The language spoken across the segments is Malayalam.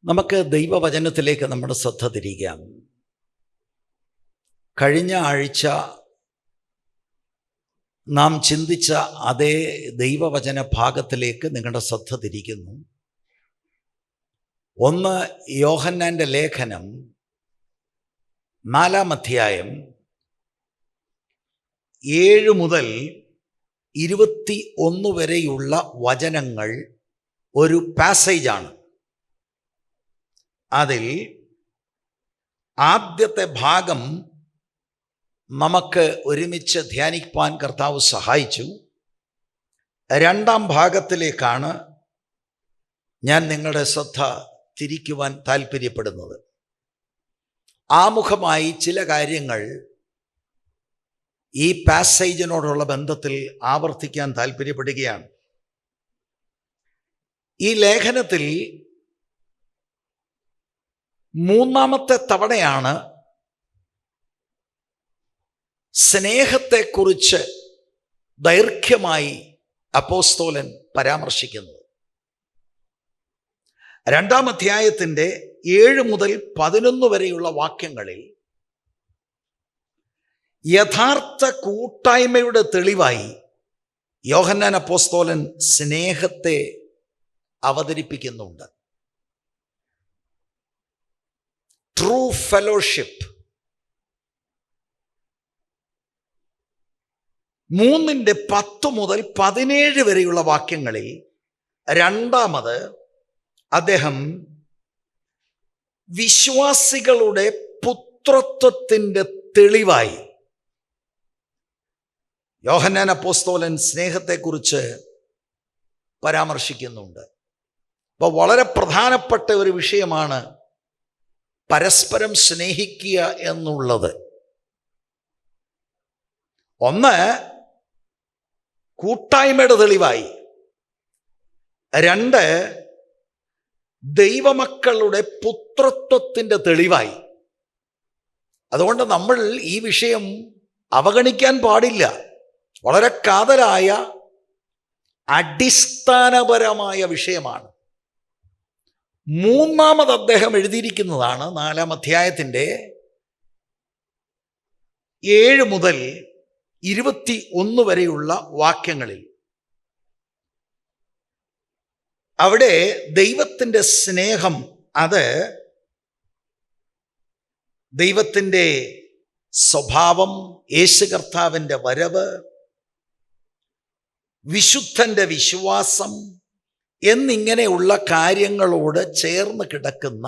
നമുക്ക് ദൈവവചനത്തിലേക്ക് നമ്മുടെ ശ്രദ്ധ തിരിക്കാം. കഴിഞ്ഞ ആഴ്ച നാം ചിന്തിച്ച അതേ ദൈവവചന ഭാഗത്തിലേക്ക് നിങ്ങളുടെ ശ്രദ്ധ തിരിക്കുന്നു. 1 യോഹന്നാൻ്റെ ലേഖനം 4-ാം അധ്യായം 7 മുതൽ 21 വരെയുള്ള വചനങ്ങൾ ഒരു പാസേജാണ്. അതിൽ ആദ്യത്തെ ഭാഗം നമുക്ക് ഒരുമിച്ച് ധ്യാനിപ്പാൻ കർത്താവ് സഹായിച്ചു. 2-ാം ഭാഗത്തിലേക്കാണ് ഞാൻ നിങ്ങളുടെ ശ്രദ്ധ തിരിക്കുവാൻ താല്പര്യപ്പെടുന്നത്. ആമുഖമായി ചില കാര്യങ്ങൾ ഈ പാസേജിനോടുള്ള ബന്ധത്തിൽ ആവർത്തിക്കാൻ താല്പര്യപ്പെടുകയാണ്. ഈ ലേഖനത്തിൽ 3-ാമത്തെ തവണയാണ് സ്നേഹത്തെക്കുറിച്ച് ദൈർഘ്യമായി അപ്പോസ്തലൻ പരാമർശിക്കുന്നത്. 2-ാം അധ്യായത്തിൻ്റെ 7 മുതൽ 11 വരെയുള്ള വാക്യങ്ങളിൽ യഥാർത്ഥ കൂട്ടായ്മയുടെ തെളിവായി യോഹന്നാൻ അപ്പോസ്തലൻ സ്നേഹത്തെ അവതരിപ്പിക്കുന്നുണ്ട്. True fellowship. 3:10 മുതൽ 17 വരെയുള്ള വാക്യങ്ങളിൽ രണ്ടാമത് അദ്ദേഹം വിശ്വാസികളുടെ പുത്രത്വത്തിൻ്റെ തെളിവായി യോഹന്നാൻ അപ്പോസ്തലൻ സ്നേഹത്തെക്കുറിച്ച് പരാമർശിക്കുന്നുണ്ട്. അപ്പോൾ വളരെ പ്രധാനപ്പെട്ട ഒരു വിഷയമാണ് പരസ്പരം സ്നേഹിക്കുക എന്നുള്ളത്. 1 കൂട്ടായ്മയുടെ തെളിവായി, 2 ദൈവമക്കളുടെ പുത്രത്വത്തിൻ്റെ തെളിവായി. അതുകൊണ്ട് നമ്മൾ ഈ വിഷയം അവഗണിക്കാൻ പാടില്ല. വളരെ കാതലായ അടിസ്ഥാനപരമായ വിഷയമാണ്. 3-ാമത് അദ്ദേഹം എഴുതിയിരിക്കുന്നതാണ് 4-ാം അധ്യായത്തിൻ്റെ 7 മുതൽ 21 വരെയുള്ള വാക്യങ്ങളിൽ. അവിടെ ദൈവത്തിൻ്റെ സ്നേഹം, അത് ദൈവത്തിൻ്റെ സ്വഭാവം, യേശു കർത്താവിൻ്റെ വരവ്, വിശുദ്ധൻ്റെ വിശ്വാസം എന്നിങ്ങനെയുള്ള കാര്യങ്ങളോട് ചേർന്ന് കിടക്കുന്ന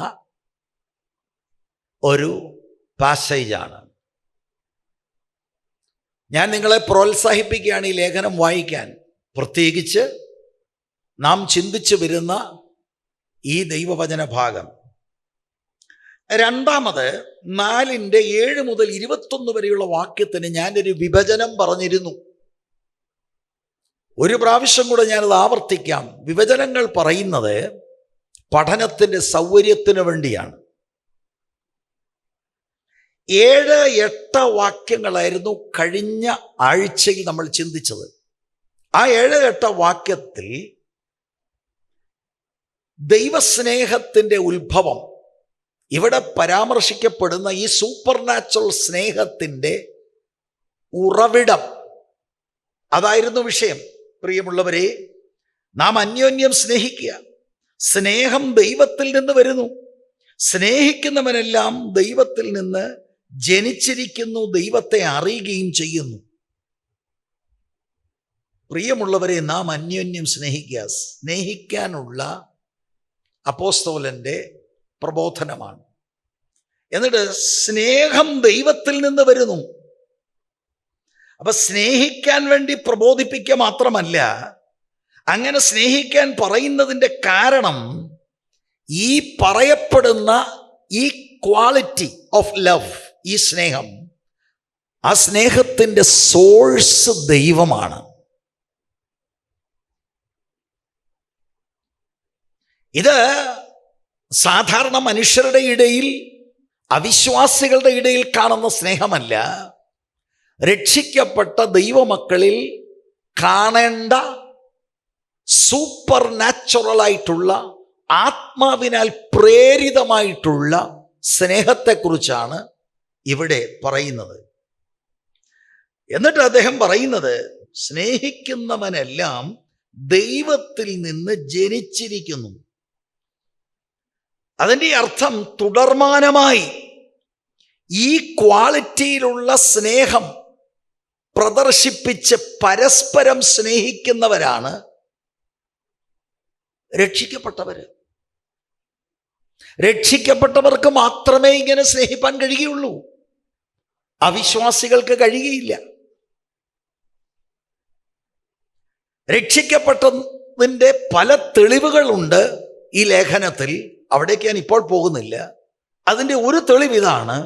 ഒരു പാസേജാണ്. ഞാൻ നിങ്ങളെ പ്രോത്സാഹിപ്പിക്കുകയാണ് ഈ ലേഖനം വായിക്കാൻ. പ്രത്യേകിച്ച് നാം ചിന്തിച്ചു വരുന്ന ഈ ദൈവവചന ഭാഗം. 2-ാമത് 4-ന്റെ 7 മുതൽ 21 വരെയുള്ള വാക്യത്തിന് ഞാനൊരു വിഭജനം പറഞ്ഞിരുന്നു. ഒരു പ്രാവശ്യം കൂടെ ഞാനത് ആവർത്തിക്കാം. വിഭജനങ്ങൾ പറയുന്നത് പഠനത്തിൻ്റെ സൗകര്യത്തിന് വേണ്ടിയാണ്. 7-8 വാക്യങ്ങളായിരുന്നു കഴിഞ്ഞ ആഴ്ചയിൽ നമ്മൾ ചിന്തിച്ചത്. ആ 7-8 വാക്യത്തിൽ ദൈവസ്നേഹത്തിൻ്റെ ഉത്ഭവം, ഇവിടെ പരാമർശിക്കപ്പെടുന്ന ഈ സൂപ്പർ നാച്ചുറൽ സ്നേഹത്തിൻ്റെ ഉറവിടം, അതായിരുന്നു വിഷയം. പ്രിയമുള്ളവരെ, നാം അന്യോന്യം സ്നേഹിക്കുക. സ്നേഹം ദൈവത്തിൽ നിന്ന് വരുന്നു. സ്നേഹിക്കുന്നവനെല്ലാം ദൈവത്തിൽ നിന്ന് ജനിച്ചിരിക്കുന്നു, ദൈവത്തെ അറിയുകയും ചെയ്യുന്നു. പ്രിയമുള്ളവരെ, നാം അന്യോന്യം സ്നേഹിക്കുക. സ്നേഹിക്കാനുള്ള അപ്പോസ്തലന്റെ പ്രബോധനമാണ്. എന്നിട്ട് സ്നേഹം ദൈവത്തിൽ നിന്ന് വരുന്നു. അപ്പൊ സ്നേഹിക്കാൻ വേണ്ടി പ്രബോധിപ്പിക്കുക മാത്രമല്ല, അങ്ങനെ സ്നേഹിക്കാൻ പറയുന്നതിൻ്റെ കാരണം ഈ പറയപ്പെടുന്ന ഈ ക്വാളിറ്റി ഓഫ് ലവ്, ഈ സ്നേഹം, ആ സ്നേഹത്തിൻ്റെ സോഴ്സ് ദൈവമാണ്. ഇത് സാധാരണ മനുഷ്യരുടെ ഇടയിൽ, അവിശ്വാസികളുടെ ഇടയിൽ കാണുന്ന സ്നേഹമല്ല. രക്ഷിക്കപ്പെട്ട ദൈവമക്കളിൽ കാണേണ്ട സൂപ്പർ നാച്ചുറലായിട്ടുള്ള ആത്മാവിനാൽ പ്രേരിതമായിട്ടുള്ള സ്നേഹത്തെക്കുറിച്ചാണ് ഇവിടെ പറയുന്നത്. എന്നിട്ട് അദ്ദേഹം പറയുന്നത്, സ്നേഹിക്കുന്നവനെല്ലാം ദൈവത്തിൽ നിന്ന് ജനിച്ചിരിക്കുന്നു. അതിൻ്റെ അർത്ഥം തുടർമാനമായി ഈ ക്വാളിറ്റിയിലുള്ള സ്നേഹം പ്രദർശിപ്പിച്ച് പരസ്പരം സ്നേഹിക്കുന്നവരാണ് രക്ഷിക്കപ്പെട്ടവർ. രക്ഷിക്കപ്പെട്ടവർക്ക് മാത്രമേ ഇങ്ങനെ സ്നേഹിപ്പാൻ കഴിയുള്ളൂ, അവിശ്വാസികൾക്ക് കഴിയുകയില്ല. രക്ഷിക്കപ്പെട്ടതിൻ്റെ പല തെളിവുകളുണ്ട് ഈ ലേഖനത്തിൽ, അവിടേക്ക് ഞാൻ ഇപ്പോൾ പോകുന്നില്ല. അതിൻ്റെ ഒരു തെളിവ് ഇതാണ്: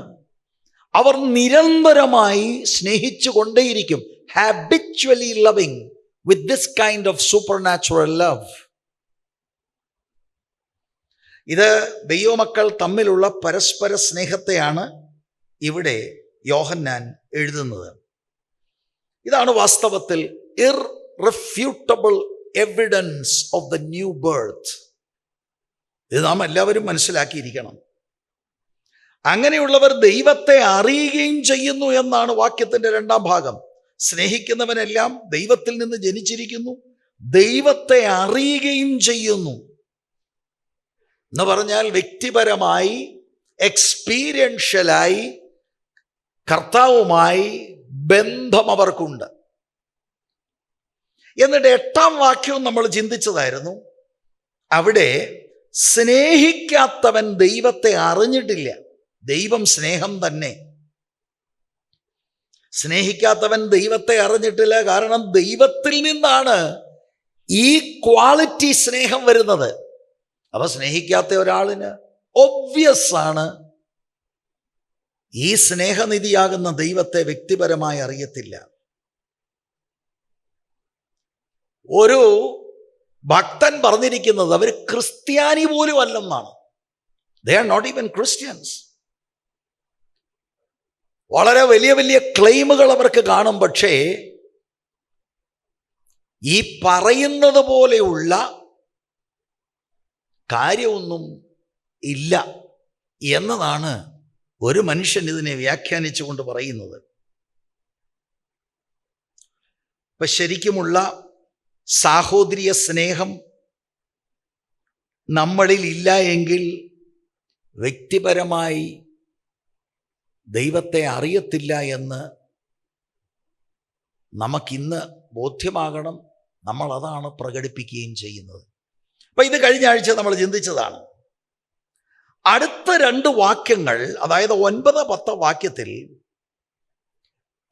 അവർ നിരന്തരമായി സ്നേഹിച്ചു കൊണ്ടേയിരിക്കും. Habitually loving with this kind of super natural love. ഇത് ദൈവമക്കൾ തമ്മിലുള്ള പരസ്പര സ്നേഹത്തെയാണ് ഇവിടെ യോഹന്നാൻ എഴുതുന്നത്. ഇതാണ് വാസ്തവത്തിൽ irrefutable evidence of the new birth. ഇത് നാം എല്ലാവരും മനസ്സിലാക്കിയിരിക്കണം. അങ്ങനെയുള്ളവർ ദൈവത്തെ അറിയുകയും ചെയ്യുന്നു എന്നാണ് വാക്യത്തിന്റെ 2-ാം ഭാഗം. സ്നേഹിക്കുന്നവനെല്ലാം ദൈവത്തിൽ നിന്ന് ജനിച്ചിരിക്കുന്നു, ദൈവത്തെ അറിയുകയും ചെയ്യുന്നു എന്ന് പറഞ്ഞാൽ വ്യക്തിപരമായി, എക്സ്പീരിയൻഷ്യലായി കർത്താവുമായി ബന്ധം അവർക്കുണ്ട്. എന്നിട്ട് 8-ാം വാക്യവും നമ്മൾ ചിന്തിച്ചതായിരുന്നു. അവിടെ സ്നേഹിക്കാത്തവൻ ദൈവത്തെ അറിഞ്ഞിട്ടില്ല. ദൈവം സ്നേഹം തന്നെ. സ്നേഹിക്കാത്തവൻ ദൈവത്തെ അറിഞ്ഞിട്ടില്ല. കാരണം ദൈവത്തിൽ നിന്നാണ് ഈ ക്വാളിറ്റി സ്നേഹം വരുന്നത്. അവ സ്നേഹിക്കാത്ത ഒരാളിന് ഒബ്വിയസ് ആണ് ഈ സ്നേഹനിധിയാകുന്ന ദൈവത്തെ വ്യക്തിപരമായി അറിയത്തില്ല. ഒരു ഭക്തൻ പറഞ്ഞിരിക്കുന്നത് അവർ ക്രിസ്ത്യാനി പോലും അല്ലെന്നാണ്. They are not even Christians. വളരെ വലിയ വലിയ ക്ലെയിമുകൾ അവർക്ക് കാണും, പക്ഷേ ഈ പറയുന്നത് പോലെയുള്ള കാര്യമൊന്നും ഇല്ല എന്നതാണ് ഒരു മനുഷ്യൻ ഇതിനെ വ്യാഖ്യാനിച്ചുകൊണ്ട് പറയുന്നത്. ഇപ്പൊ ശരിക്കുമുള്ള സാഹോദര്യ സ്നേഹം നമ്മളിൽ ഇല്ല എങ്കിൽ വ്യക്തിപരമായി ദൈവത്തെ അറിയത്തില്ല എന്ന് നമുക്കിന്ന് ബോധ്യമാകണം. നമ്മൾ അതാണ് പ്രകടിപ്പിക്കുകയും ചെയ്യുന്നത്. അപ്പം ഇത് കഴിഞ്ഞ ആഴ്ച നമ്മൾ ചിന്തിച്ചതാണ്. അടുത്ത 2 വാക്യങ്ങൾ, അതായത് 9-10 വാക്യത്തിൽ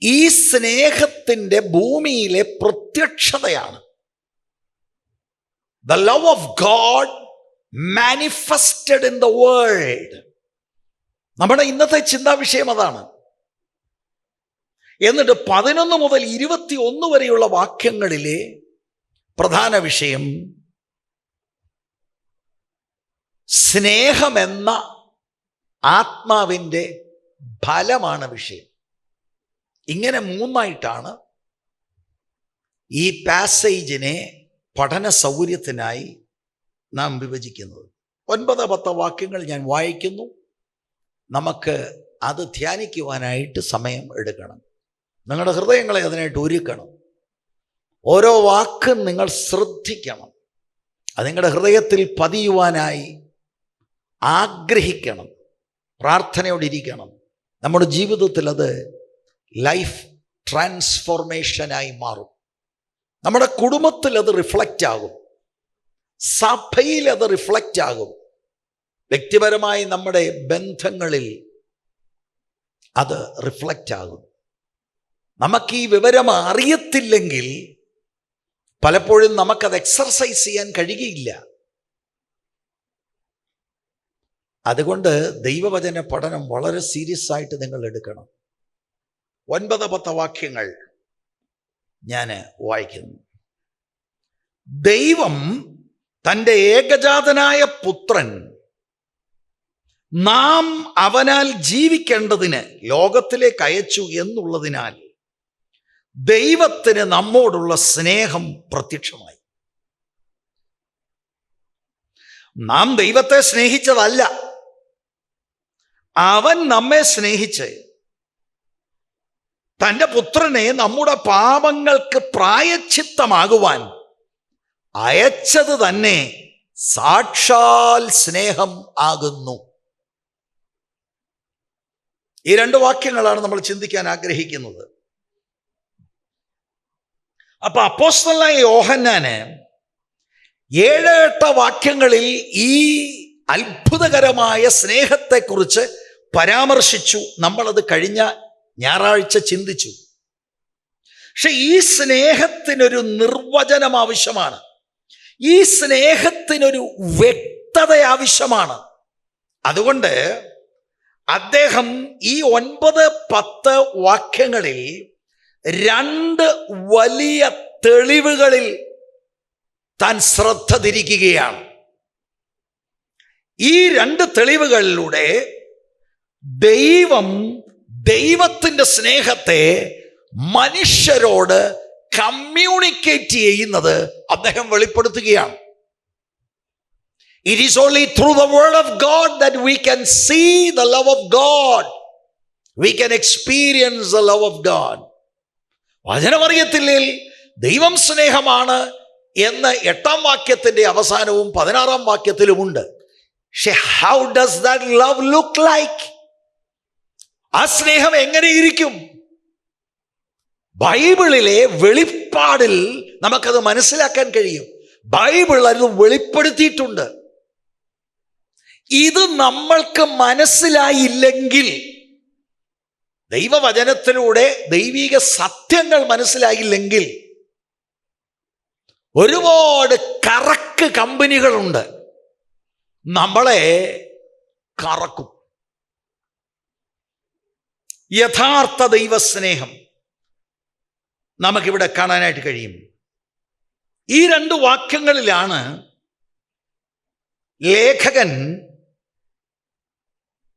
ഈ സ്നേഹത്തിൻ്റെ ഭൂമിയിലെ പ്രത്യക്ഷതയാണ്. The love of God manifested in the world. നമ്മുടെ ഇന്നത്തെ ചിന്താവിഷയം അതാണ്. എന്നിട്ട് 11 മുതൽ 21 വരെയുള്ള വാക്യങ്ങളിലെ പ്രധാന വിഷയം സ്നേഹമെന്ന ആത്മാവിൻ്റെ ഫലമാണ് വിഷയം. ഇങ്ങനെ 3ആയിട്ടാണ് ഈ പാസേജിനെ പഠന സൗകര്യത്തിനായി നാം വിഭജിക്കുന്നത്. 9-10 വാക്യങ്ങൾ ഞാൻ വായിക്കുന്നു. നമുക്ക് അത് ധ്യാനിക്കുവാനായിട്ട് സമയം എടുക്കണം. നിങ്ങളുടെ ഹൃദയങ്ങളെ അതിനായിട്ട് ഒരുക്കണം. ഓരോ വാക്കും നിങ്ങൾ ശ്രദ്ധിക്കണം. അത് നിങ്ങളുടെ ഹൃദയത്തിൽ പതിയുവാനായി ആഗ്രഹിക്കണം. പ്രാർത്ഥനയോടിരിക്കണം. നമ്മുടെ ജീവിതത്തിൽ അത് ലൈഫ് ട്രാൻസ്ഫോർമേഷനായി മാറും. നമ്മുടെ കുടുംബത്തിൽ അത് റിഫ്ലക്റ്റ് ആകും, സഭയിൽ അത് റിഫ്ലക്റ്റ് ആകും, വ്യക്തിപരമായി നമ്മുടെ ബന്ധങ്ങളിൽ അത് റിഫ്ലക്റ്റ് ആകും. നമുക്ക് ഈ വിവരം അറിയത്തില്ലെങ്കിൽ പലപ്പോഴും നമുക്കത് എക്സർസൈസ് ചെയ്യാൻ കഴിയുകയില്ല. അതുകൊണ്ട് ദൈവവചന പഠനം വളരെ സീരിയസ് ആയിട്ട് നിങ്ങൾ എടുക്കണം. 9-10 വാക്യങ്ങൾ ഞാൻ വായിക്കുന്നു. ദൈവം തൻ്റെ ഏകജാതനായ പുത്രൻ നാം അവനാൽ ജീവിക്കേണ്ടതിന് ലോകത്തിലേക്ക് അയച്ചു എന്നുള്ളതിനാൽ ദൈവത്തിന് നമ്മോടുള്ള സ്നേഹം പ്രത്യക്ഷമായി. നാം ദൈവത്തെ സ്നേഹിച്ചതല്ല, അവൻ നമ്മെ സ്നേഹിച്ച് തൻ്റെ പുത്രനെ നമ്മുടെ പാപങ്ങൾക്ക് പ്രായശ്ചിത്തമാകുവാൻ അയച്ചത് തന്നെ സാക്ഷാൽ സ്നേഹം ആകുന്നു. ഈ രണ്ട് വാക്യങ്ങളാണ് നമ്മൾ ചിന്തിക്കാൻ ആഗ്രഹിക്കുന്നത്. അപ്പൊ അപ്പോസ്തലനായ യോഹന്നാന് 7-8 വാക്യങ്ങളിൽ ഈ അത്ഭുതകരമായ സ്നേഹത്തെക്കുറിച്ച് പരാമർശിച്ചു. നമ്മളത് കഴിഞ്ഞ ഞായറാഴ്ച ചിന്തിച്ചു. പക്ഷെ ഈ സ്നേഹത്തിനൊരു നിർവചനം ആവശ്യമാണ്. ഈ സ്നേഹത്തിനൊരു വ്യക്തത ആവശ്യമാണ്. അതുകൊണ്ട് അദ്ദേഹം ഈ 9-10 വാക്യങ്ങളിൽ 2 വലിയ തെളിവുകളിൽ താൻ ശ്രദ്ധ തിരിക്കുകയാണ്. ഈ 2 തെളിവുകളിലൂടെ ദൈവത്തിൻ്റെ സ്നേഹത്തെ മനുഷ്യരോട് കമ്മ്യൂണിക്കേറ്റ് ചെയ്യുന്നത് അദ്ദേഹം വെളിപ്പെടുത്തുകയാണ്. It is only through the word of God that we can see the love of God. We can experience the love of God. വചനമറിയത്തില്ലെങ്കിൽ ദൈവം സ്നേഹമാണ് എന്ന് 8-ാം വാക്യത്തിന്റെ അവസാനവും 16-ാം വാക്യത്തിലുമുണ്ട്. പക്ഷെ how does that love look like? ആ സ്നേഹം എങ്ങനെയിരിക്കും? ബൈബിളിലെ വെളിപ്പാടിൽ നമുക്കത് മനസ്സിലാക്കാൻ കഴിയും. ബൈബിൾ അത് വെളിപ്പെടുത്തിയിട്ടുണ്ട്. ഇത് നമ്മൾക്ക് മനസ്സിലായില്ലെങ്കിൽ, ദൈവവചനത്തിലൂടെ ദൈവിക സത്യങ്ങൾ മനസ്സിലായില്ലെങ്കിൽ, ഒരുപാട് കറക്ക് കമ്പനികളുണ്ട് നമ്മളെ കറക്കും. യഥാർത്ഥ ദൈവസ്നേഹം നമുക്കിവിടെ കാണാനായിട്ട് കഴിയും. ഈ 2 വാക്യങ്ങളിലാണ് ലേഖകൻ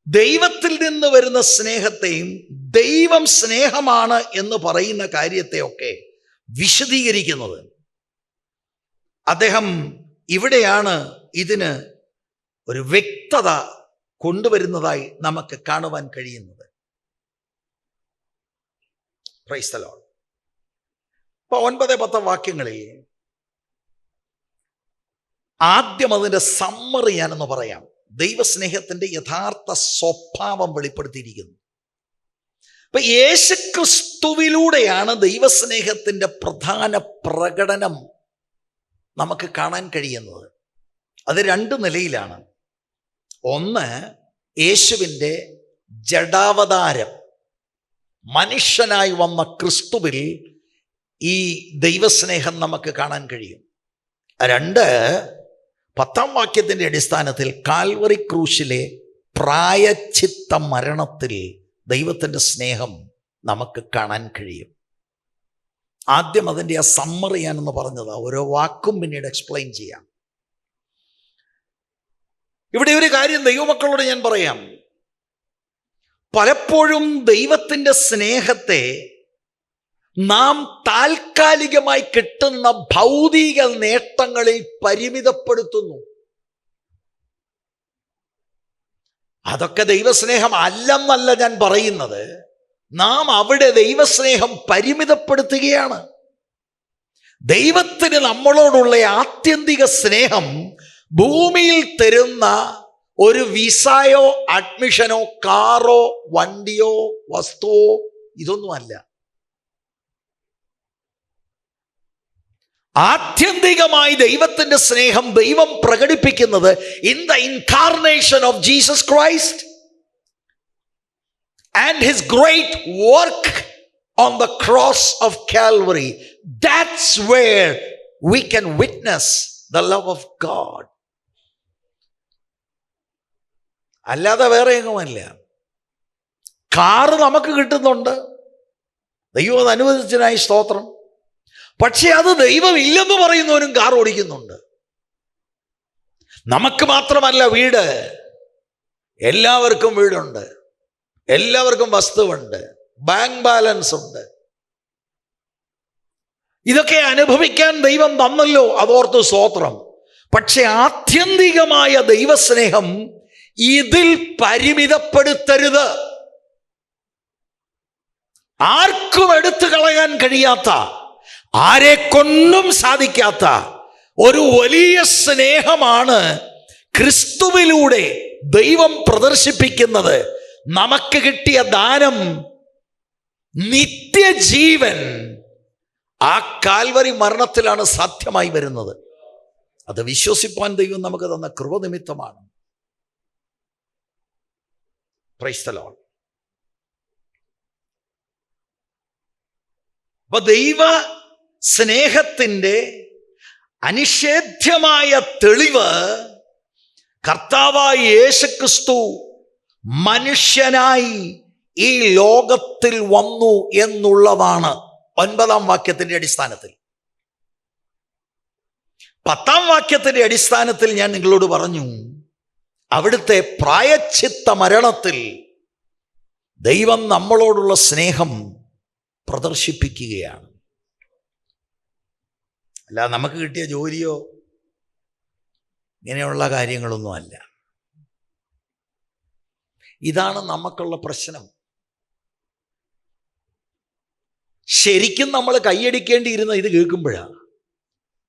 ദൈവത്തിൽ നിന്ന് വരുന്ന സ്നേഹത്തെയും ദൈവം സ്നേഹമാണ് എന്ന് പറയുന്ന കാര്യത്തെയൊക്കെ വിശദീകരിക്കുന്നത്. അദ്ദേഹം ഇവിടെയാണ് ഇതിന് ഒരു വ്യക്തത കൊണ്ടുവരുന്നതായി നമുക്ക് കാണുവാൻ കഴിയുന്നത്. Price the Lord. ഇപ്പൊ 9-10 വാക്യങ്ങളിൽ ആദ്യം അതിൻ്റെ സമ്മറി ഞാനെന്ന് പറയാം. ദൈവസ്നേഹത്തിന്റെ യഥാർത്ഥ സ്വഭാവം വെളിപ്പെടുത്തിയിരിക്കുന്നു. അപ്പൊ യേശുക്രിസ്തുവിലൂടെയാണ് ദൈവസ്നേഹത്തിന്റെ പ്രധാന പ്രകടനം നമുക്ക് കാണാൻ കഴിയുന്നത്. അത് 2 നിലയിലാണ്. ഒന്ന്, യേശുവിൻ്റെ ജഡാവതാരം, മനുഷ്യനായി വന്ന ക്രിസ്തുവിൽ ഈ ദൈവസ്നേഹം നമുക്ക് കാണാൻ കഴിയും. 2, 10-ാം വാക്യത്തിൻ്റെ അടിസ്ഥാനത്തിൽ കാൽവറി ക്രൂശിലെ പ്രായശ്ചിത്ത മരണത്തിൽ ദൈവത്തിൻ്റെ സ്നേഹം നമുക്ക് കാണാൻ കഴിയും. ആദ്യം അതിൻ്റെ ആ സമ്മറി ഞാനെന്ന് പറഞ്ഞത്, ഓരോ വാക്കും പിന്നീട് എക്സ്പ്ലെയിൻ ചെയ്യാം. ഇവിടെ ഒരു കാര്യം ദൈവമക്കളോട് ഞാൻ പറയാം. പലപ്പോഴും ദൈവത്തിൻ്റെ സ്നേഹത്തെ നാം താൽക്കാലികമായി കിട്ടുന്ന ഭൗതിക നേട്ടങ്ങളിൽ പരിമിതപ്പെടുത്തുന്നു. അതൊക്കെ ദൈവസ്നേഹം അല്ലെന്നല്ല ഞാൻ പറയുന്നത്. നാം അവിടെ ദൈവസ്നേഹം പരിമിതപ്പെടുത്തുകയാണ്. ദൈവത്തിന് നമ്മളോടുള്ള ആത്യന്തിക സ്നേഹം ഭൂമിയിൽ തരുന്ന ഒരു വിസയോ അഡ്മിഷനോ കാറോ വണ്ടിയോ വസ്തുവോ ഇതൊന്നുമല്ല. ആത്യന്തികമായി ദൈവത്തിന്റെ സ്നേഹം ദൈവം പ്രകടിപ്പിക്കുന്നത് in the incarnation of Jesus Christ and his great work on the cross of Calvary. That's where we can witness the love of God. അല്ലാതെ വേറെ എങ്ങുമല്ല. കാറ് നമുക്ക് കിട്ടുന്നുണ്ട്, ദൈവം അത് അനുവദിച്ചതിനായി സ്തോത്രം. പക്ഷെ അത് ദൈവം ഇല്ലെന്ന് പറയുന്നവനും കാർ ഓടിക്കുന്നുണ്ട്. നമുക്ക് മാത്രമല്ല വീട്, എല്ലാവർക്കും വീടുണ്ട്, എല്ലാവർക്കും വസ്തുവുണ്ട്, ബാങ്ക് ബാലൻസ് ഉണ്ട്. ഇതൊക്കെ അനുഭവിക്കാൻ ദൈവം തന്നല്ലോ, അതോർത്ത് സ്തോത്രം. പക്ഷെ ആത്യന്തികമായ ദൈവസ്നേഹം ഇതിൽ പരിമിതപ്പെടുത്തരുത്. ആർക്കും എടുത്തു കളയാൻ കഴിയാത്ത, ആരെ കൊണ്ടും സാധിക്കാത്ത ഒരു വലിയ സ്നേഹമാണ് ക്രിസ്തുവിലൂടെ ദൈവം പ്രദർശിപ്പിക്കുന്നത്. നമുക്ക് കിട്ടിയ ദാനം നിത്യജീവൻ ആ കാൽവരി മരണത്തിലാണ് സാധ്യമായി വരുന്നത്. അത് വിശ്വസിപ്പാൻ ദൈവം നമുക്ക് തന്ന കൃപ നിമിത്തമാണ്. Praise the Lord. അപ്പൊ ദൈവ സ്നേഹത്തിൻ്റെ അനിഷേധ്യമായ തെളിവ് കർത്താവായ യേശുക്രിസ്തു മനുഷ്യനായി ഈ ലോകത്തിൽ വന്നു എന്നുള്ളതാണ് 9-ാം വാക്യത്തിന്റെ അടിസ്ഥാനത്തിൽ. 10-ാം വാക്യത്തിന്റെ അടിസ്ഥാനത്തിൽ ഞാൻ നിങ്ങളോട് പറഞ്ഞു, അവിടുത്തെ പ്രായശ്ചിത്ത മരണത്തിൽ ദൈവം നമ്മളോടുള്ള സ്നേഹം പ്രദർശിപ്പിക്കുകയാണ്. അല്ല നമുക്ക് കിട്ടിയ ജോലിയോ ഇങ്ങനെയുള്ള കാര്യങ്ങളൊന്നും അല്ല. ഇതാണ് നമുക്കുള്ള പ്രശ്നം. ശരിക്കും നമ്മൾ കൈയടിക്കേണ്ടിയിരുന്ന ഇത് കേൾക്കുമ്പോഴാണ്.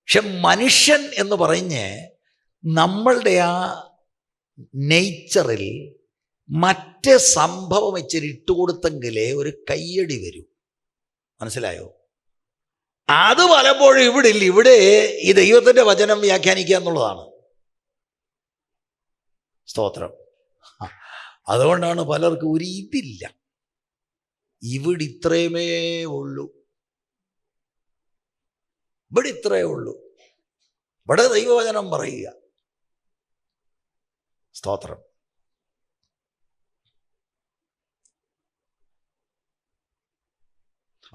പക്ഷെ മനുഷ്യൻ എന്ന് പറഞ്ഞ് നമ്മളുടെ ആ നേച്ചറിൽ മറ്റ് സംഭവം ഇച്ചിരി ഇട്ടുകൊടുത്തെങ്കിലേ ഒരു കയ്യടി വരൂ. മനസ്സിലായോ? അത് പലപ്പോഴും ഇവിടെ ഇല്ല. ഇവിടെ ഈ ദൈവത്തിൻ്റെ വചനം വ്യാഖ്യാനിക്കുക എന്നുള്ളതാണ്. സ്തോത്രം. അതുകൊണ്ടാണ് പലർക്കും ഒരു ഇതില്ല. ഇവിടെ ഇത്രയുമേ ഉള്ളൂ, ഇവിടെ ഇത്രയേ ഉള്ളൂ, ഇവിടെ ദൈവവചനം പറയുക. സ്തോത്രം.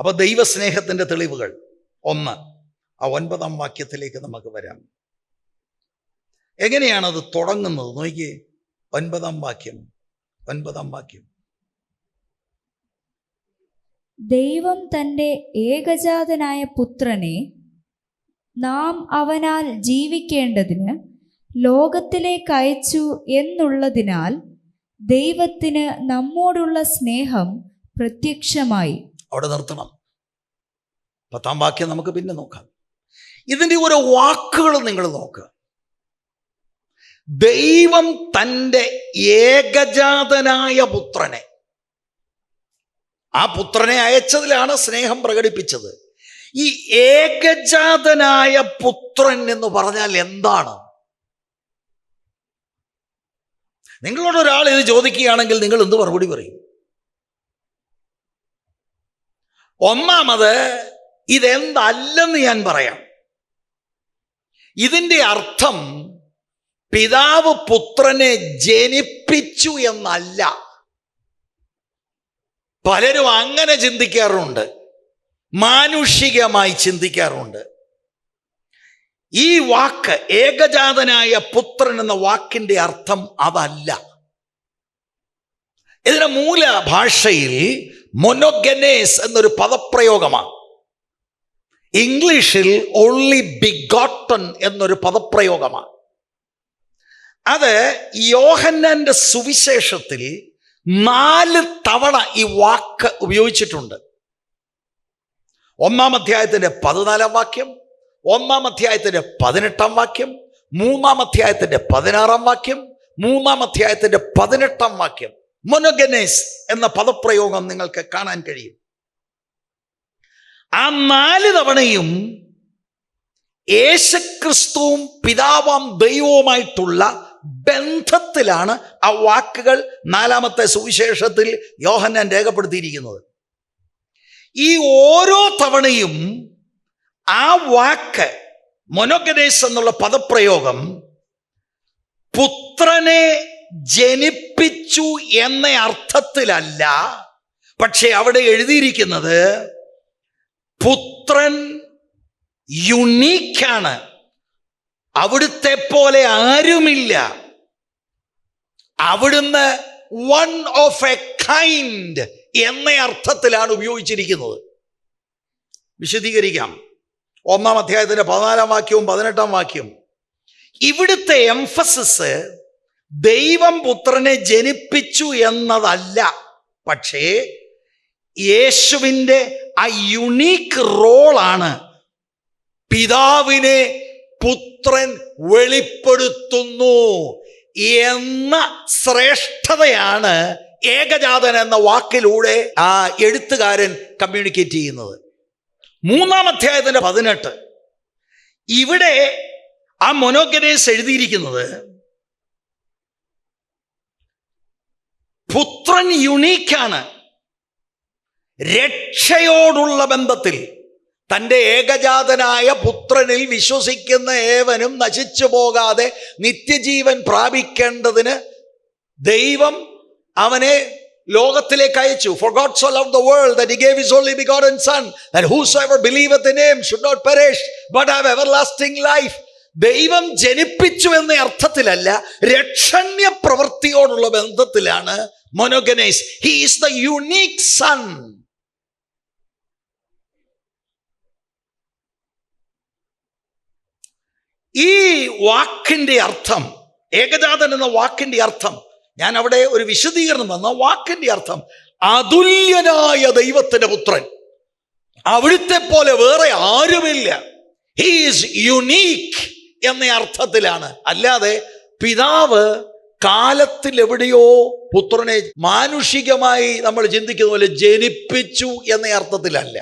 അപ്പൊ ദൈവസ്നേഹത്തിന്റെ തെളിവുകൾ 1, ആ 9-ാം വാക്യത്തിലേക്ക് നമുക്ക് വരാം. എങ്ങനെയാണത് തുടങ്ങുന്നത് നോക്കിയേ. 9-ാം വാക്യം. ദൈവം തൻ്റെ ഏകജാതനായ പുത്രനെ നാം അവനാൽ ജീവിക്കേണ്ടതിന് ലോകത്തിലേക്ക് അയച്ചു എന്നുള്ളതിനാൽ ദൈവത്തിന് നമ്മോടുള്ള സ്നേഹം പ്രത്യക്ഷമായി. അവിടെ നിർത്തണം. 10-ാം വാക്യം നമുക്ക് പിന്നെ നോക്കാം. ഇതിൻ്റെ ഓരോ വാക്കുകൾ നിങ്ങൾ നോക്കുക. ദൈവം തൻ്റെ ഏകജാതനായ പുത്രനെ, ആ പുത്രനെ അയച്ചതിലാണ് സ്നേഹം പ്രകടിപ്പിച്ചത്. ഈ ഏകജാതനായ പുത്രൻ എന്ന് പറഞ്ഞാൽ എന്താണ്? നിങ്ങളോട് ഒരാൾ ഇത് ചോദിക്കുകയാണെങ്കിൽ നിങ്ങൾ എന്ത് മറുപടി പറയും? ഒന്നാമത് ഇതെന്തല്ലെന്ന് ഞാൻ പറയാം. ഇതിൻ്റെ അർത്ഥം പിതാവ് പുത്രനെ ജനിപ്പിച്ചു എന്നല്ല. പലരും അങ്ങനെ ചിന്തിക്കാറുണ്ട്, മാനുഷികമായി ചിന്തിക്കാറുണ്ട്. ഈ വാക്ക് ഏകജാതനായ പുത്രൻ എന്ന വാക്കിൻ്റെ അർത്ഥം അതല്ല. ഇതിന്റെ മൂല ഭാഷയിൽ മൊനോഗനേസ് എന്നൊരു പദപ്രയോഗമാണ്. ഇംഗ്ലീഷിൽ ഓൺലി ബിഗോട്ടൺ എന്നൊരു പദപ്രയോഗമാണ്. അത് യോഹന്നാന്റെ സുവിശേഷത്തിൽ 4 തവണ ഈ വാക്ക് ഉപയോഗിച്ചിട്ടുണ്ട്. 1-ാം അധ്യായത്തിന്റെ 14-ാം വാക്യം, 1-ാം അധ്യായത്തിന്റെ 18-ാം വാക്യം, 3-ാം അധ്യായത്തിന്റെ 16-ാം വാക്യം, 3-ാം അധ്യായത്തിന്റെ 18-ാം വാക്യം. മൊനോഗനേസ് എന്ന പദപ്രയോഗം നിങ്ങൾക്ക് കാണാൻ കഴിയും. ആ 4 തവണയും യേശുക്രിസ്തുവും പിതാവാം ദൈവവുമായിട്ടുള്ള ബന്ധത്തിലാണ് ആ വാക്കുകൾ 4-ാമത്തെ സുവിശേഷത്തിൽ യോഹന്നാൻ രേഖപ്പെടുത്തിയിരിക്കുന്നത്. ഈ ഓരോ തവണയും ആ വാക്ക് മൊനോഗനേസ് എന്നുള്ള പദപ്രയോഗം പുത്രനെ ജനിപ്പിച്ചു എന്ന അർത്ഥത്തിലല്ല, പക്ഷെ അവിടെ എഴുതിയിരിക്കുന്നത് പുത്രൻ യുണീക്കാണ്, അവിടുത്തെ പോലെ ആരുമില്ല, അവിടുന്ന് വൺ ഓഫ് എ കൈൻഡ് എന്ന അർത്ഥത്തിലാണ് ഉപയോഗിച്ചിരിക്കുന്നത്. വിശദീകരിക്കാം. 1-ാം അധ്യായത്തിന്റെ 14-ാം വാക്യവും 18-ാം വാക്യം. ഇവിടുത്തെ എംഫസിസ് ദൈവം പുത്രനെ ജനിപ്പിച്ചു എന്നതല്ല, പക്ഷേ യേശുവിൻ്റെ ആ യുണീക്ക് റോളാണ് പിതാവിനെ പുത്രൻ വെളിപ്പെടുത്തുന്നു എന്ന ശ്രേഷ്ഠതയാണ് ഏകജാതൻ എന്ന വാക്കിലൂടെ ആ എഴുത്തുകാരൻ കമ്മ്യൂണിക്കേറ്റ് ചെയ്യുന്നത്. 3-ാം അധ്യായത്തിന്റെ 18 ഇവിടെ ആ മോനോഗനേസ് എഴുതിയിരിക്കുന്നത് പുത്രൻ യുണീക്കാണ്. രക്ഷയോടുള്ള ബന്ധത്തിൽ തൻ്റെ ഏകജാതനായ പുത്രനിൽ വിശ്വസിക്കുന്ന ഏവനും നശിച്ചു പോകാതെ നിത്യജീവൻ പ്രാപിക്കേണ്ടതിന് ദൈവം അവനെ ലോകത്തിലേക്ക് അയച്ചു. For God so loved the world that he gave his only begotten son, that whosoever believeth in him should not perish but have everlasting life. ദൈവം ജനിപ്പിച്ചു എന്ന അർത്ഥത്തിലല്ല, രക്ഷണ്യ പ്രവൃത്തിയോടുള്ള ബന്ധത്തിലാണ് മോനോഗനേസ്. He is the unique son. ഈ വാക്കിന്റെ അർത്ഥം, ഏകജാതൻ എന്ന വാക്കിന്റെ അർത്ഥം, ഞാൻ അവിടെ ഒരു വിശദീകരണം തന്ന വാക്കിന്റെ അർത്ഥം അതുല്യനായ ദൈവത്തിന്റെ പുത്രൻ. അവിടുത്തെ പോലെ വേറെ ആരുമില്ല. ഹി ഈസ് യുണീക്ക് എന്ന അർത്ഥത്തിലാണ്. അല്ലാതെ പിതാവ് കാലത്തിൽ എവിടെയോ പുത്രനെ മാനുഷികമായി നമ്മൾ ചിന്തിക്കുന്ന പോലെ ജനിപ്പിച്ചു എന്ന അർത്ഥത്തിലല്ല.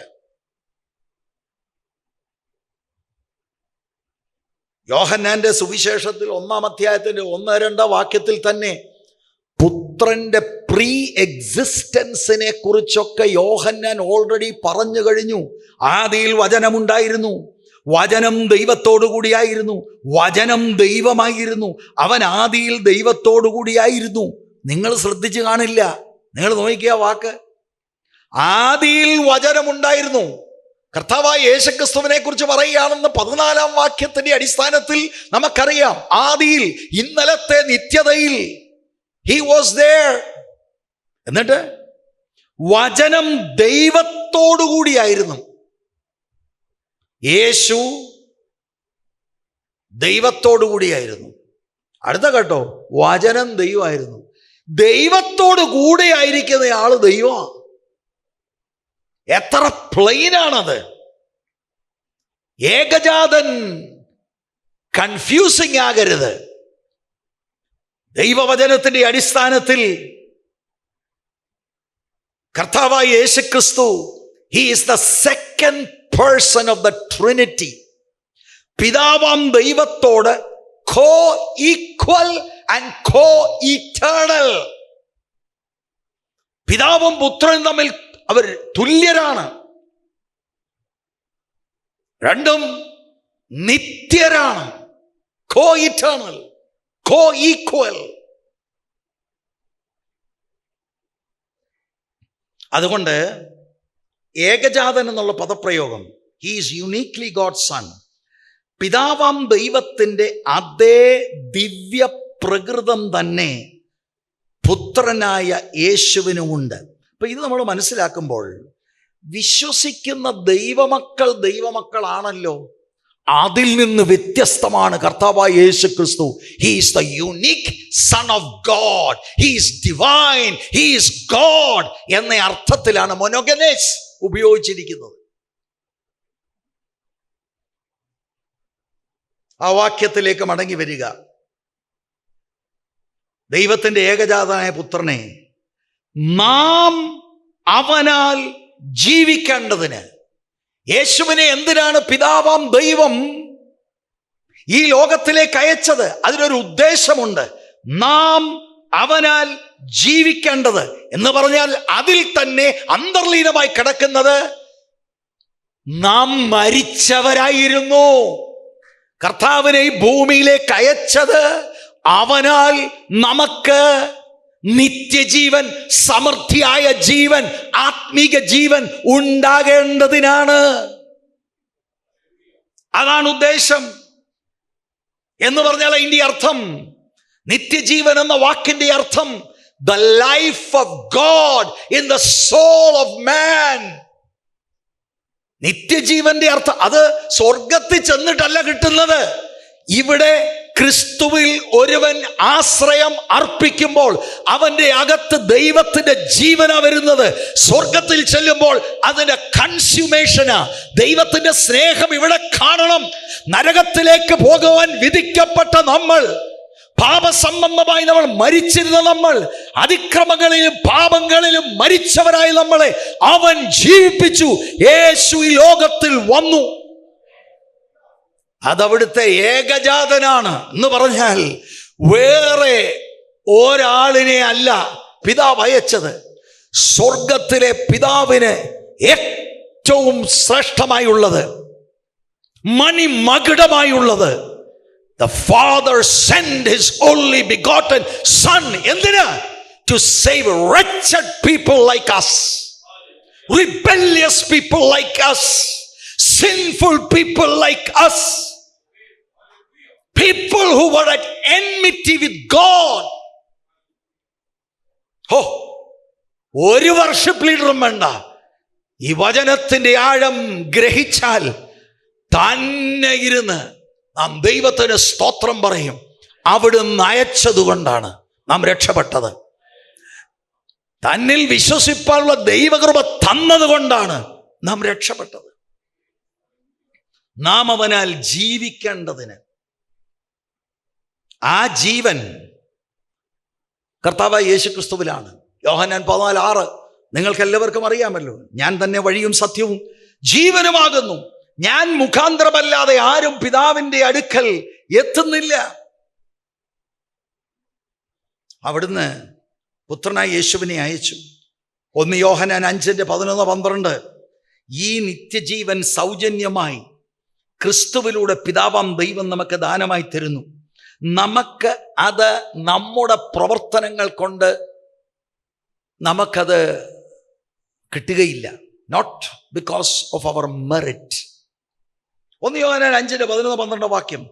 യോഹന്നാന്റെ സുവിശേഷത്തിൽ 1-ാം അധ്യായത്തിന്റെ 1-2 വാക്യത്തിൽ തന്നെ പുത്രന്റെ പ്രീ എക്സിസ്റ്റൻസിനെ കുറിച്ചൊക്കെ യോഹന്നാൻ ഓൾറെഡി പറഞ്ഞു കഴിഞ്ഞു. ആദിയിൽ വചനമുണ്ടായിരുന്നു, വചനം ദൈവത്തോടു കൂടിയായിരുന്നു, വചനം ദൈവമായിരുന്നു, അവൻ ആദിയിൽ ദൈവത്തോടു കൂടിയായിരുന്നു. നിങ്ങൾ ശ്രദ്ധിച്ചു കാണില്ല, നിങ്ങൾ നോക്കിയ വാക്ക്, ആദിയിൽ വചനമുണ്ടായിരുന്നു. കർത്താവായ യേശുക്രിസ്തുവിനെ കുറിച്ച് പറയുകയാണെന്ന് 14-ാം വാക്യത്തിന്റെ അടിസ്ഥാനത്തിൽ നമുക്കറിയാം. ആദിയിൽ, ഇന്നലത്തെ നിത്യതയിൽ he was there. എന്നിട്ട് വചനം ദൈവത്തോടു കൂടിയായിരുന്നു. യേശു ദൈവത്തോടു കൂടിയായിരുന്നു. അടുത്ത കേട്ടോ, വചനം ദൈവമായിരുന്നു. ദൈവത്തോട് കൂടെ ആയിരിക്കുന്ന ആള് ദൈവമാണ്. എത്ര പ്ലെയിനാണത്! ഏകജാതൻ കൺഫ്യൂസിങ് ആകരുത്. ദൈവവചനത്തിന്റെ അടിസ്ഥാനത്തിൽ കർത്താവായ യേശുക്രിസ്തു, he is the second person of the Trinity. പിതാവാം ദൈവത്തോട് കോ ഈക്വൽ ആൻഡ് കോ ഇറ്റേണൽ. പിതാവും പുത്രനും തമ്മിൽ അവർ തുല്യരാണ്. രണ്ടും നിത്യരാണ്. കോ ഇറ്റേണൽ, കോ ഈക്വൽ. അതുകൊണ്ട് ഏകജാതൻ എന്നുള്ള പദപ്രയോഗം, he is uniquely God son, പിതാവാം ദൈവത്തിൻ്റെ അതേ ദിവ്യ പ്രകൃതം തന്നെ പുത്രനായ യേശുവിനുമുണ്ട്. അപ്പൊ ഇത് നമ്മൾ മനസ്സിലാക്കുമ്പോൾ വിശ്വസിക്കുന്ന ദൈവമക്കളാണല്ലോ. അതിൽ നിന്ന് വ്യത്യസ്തമാണ് കർത്താവായ യേശു ക്രിസ്തു. He is the unique son of God, he is divine, he is God എന്ന അർത്ഥത്തിലാണ് മോനോഗനേസ് ഉപയോഗിച്ചിരിക്കുന്നത്. ആ വാക്യത്തിലേക്ക് മടങ്ങി വരിക. ദൈവത്തിൻ്റെ ഏകജാതനായ പുത്രനെ നാം അവനാൽ ജീവിക്കേണ്ടതിന്, യേശുവിനെ എന്തിനാണ് പിതാവാം ദൈവം ഈ ലോകത്തിലേക്ക് അയച്ചത്? അതിനൊരു ഉദ്ദേശമുണ്ട്. നാം അവനാൽ ജീവിക്കേണ്ടത് എന്ന് പറഞ്ഞാൽ അതിൽ തന്നെ അന്തർലീനമായി കിടക്കുന്നത് നാം മരിച്ചവരായിരുന്നു. കർത്താവിനെ ഈ ഭൂമിയിലേക്ക് അയച്ചത് അവനാൽ നമുക്ക് നിത്യജീവൻ, സമൃദ്ധിയായ ജീവൻ, ആത്മീക ജീവൻ ഉണ്ടാകേണ്ടതിനാണ്. അതാണ് ഉദ്ദേശം. എന്ന് പറഞ്ഞാൽ അതിൻ്റെ അർത്ഥം, നിത്യജീവൻ എന്ന വാക്കിന്റെ അർത്ഥം the life of God in the soul of man. നിത്യജീവന്റെ അർത്ഥം അത് സ്വർഗത്തിൽ ചെന്നിട്ടല്ല കിട്ടുന്നത്. ഇവിടെ ക്രിസ്തുവിൽ ഒരുവൻ ആശ്രയം അർപ്പിക്കുമ്പോൾ അവന്റെ അകത്ത് ദൈവത്തിന്റെ ജീവനാ വരുന്നത്. സ്വർഗത്തിൽ ചെല്ലുമ്പോൾ അതിന്റെ കൺസ്യൂമേഷനാ. ദൈവത്തിന്റെ സ്നേഹം ഇവിടെ കാണണം. നരകത്തിലേക്ക് പോകുവാൻ വിധിക്കപ്പെട്ട നമ്മൾ, പാപസംബന്ധമായി നമ്മൾ മരിച്ചിരുന്ന നമ്മൾ, അതിക്രമങ്ങളിലും പാപങ്ങളിലും മരിച്ചവരായി നമ്മളെ അവൻ ജീവിപ്പിച്ചു. യേശു ഈ ലോകത്തിൽ വന്നു. അതവിടുത്തെ ഏകജാതനാണ് എന്ന് പറഞ്ഞാൽ വേറെ ഒരാളിനെ അല്ല പിതാവ് അയച്ചത്. സ്വർഗത്തിലെ പിതാവിന് ഏറ്റവും ശ്രേഷ്ഠമായുള്ളത്, മണിമകുടമായുള്ളത്, the Father sent his only begotten Son. എന്തിനാ? To save wretched people like us, rebellious people like us, sinful people like us, people who were at enmity with God. ഒരു വർഷിപ്പ് ലീഡറും വേണ്ട. ഈ വചനത്തിന്റെ ആഴം ഗ്രഹിച്ചാൽ തന്നെ ഇരുന്ന് നാം ദൈവത്തിന് സ്തോത്രം പറയും. അവിടുന്ന് അയച്ചതുകൊണ്ടാണ് നാം രക്ഷപ്പെട്ടത്. തന്നിൽ വിശ്വസിപ്പാനുള്ള ദൈവകൃപ തന്നതുകൊണ്ടാണ് നാം രക്ഷപ്പെട്ടത്. നാം അവനാൽ ജീവിക്കേണ്ടതിന്, ആ ജീവൻ കർത്താവായ യേശുക്രിസ്തുവിലാണ്. യോഹന്നാൻ 14:6 നിങ്ങൾക്ക് എല്ലാവർക്കും അറിയാമല്ലോ. ഞാൻ തന്നെ വഴിയും സത്യവും ജീവനുമാകുന്നു, ഞാൻ മുഖാന്തരമല്ലാതെ ആരും പിതാവിന്റെ അടുക്കൽ എത്തുന്നില്ല. അവിടുന്ന് പുത്രനായ യേശുവിനെ അയച്ചു. 1 യോഹന്നാൻ 5:11-12 ഈ നിത്യജീവൻ സൗജന്യമായി ക്രിസ്തുവിലൂടെ പിതാവാം ദൈവം നമുക്ക് ദാനമായി തരുന്നു. നമുക്ക് അത് നമ്മുടെ പ്രവർത്തനങ്ങൾ കൊണ്ട് നമുക്കത് കിട്ടുകയില്ല. Not because of our merit. 1 Yohannan 5:11-12 വാക്യം.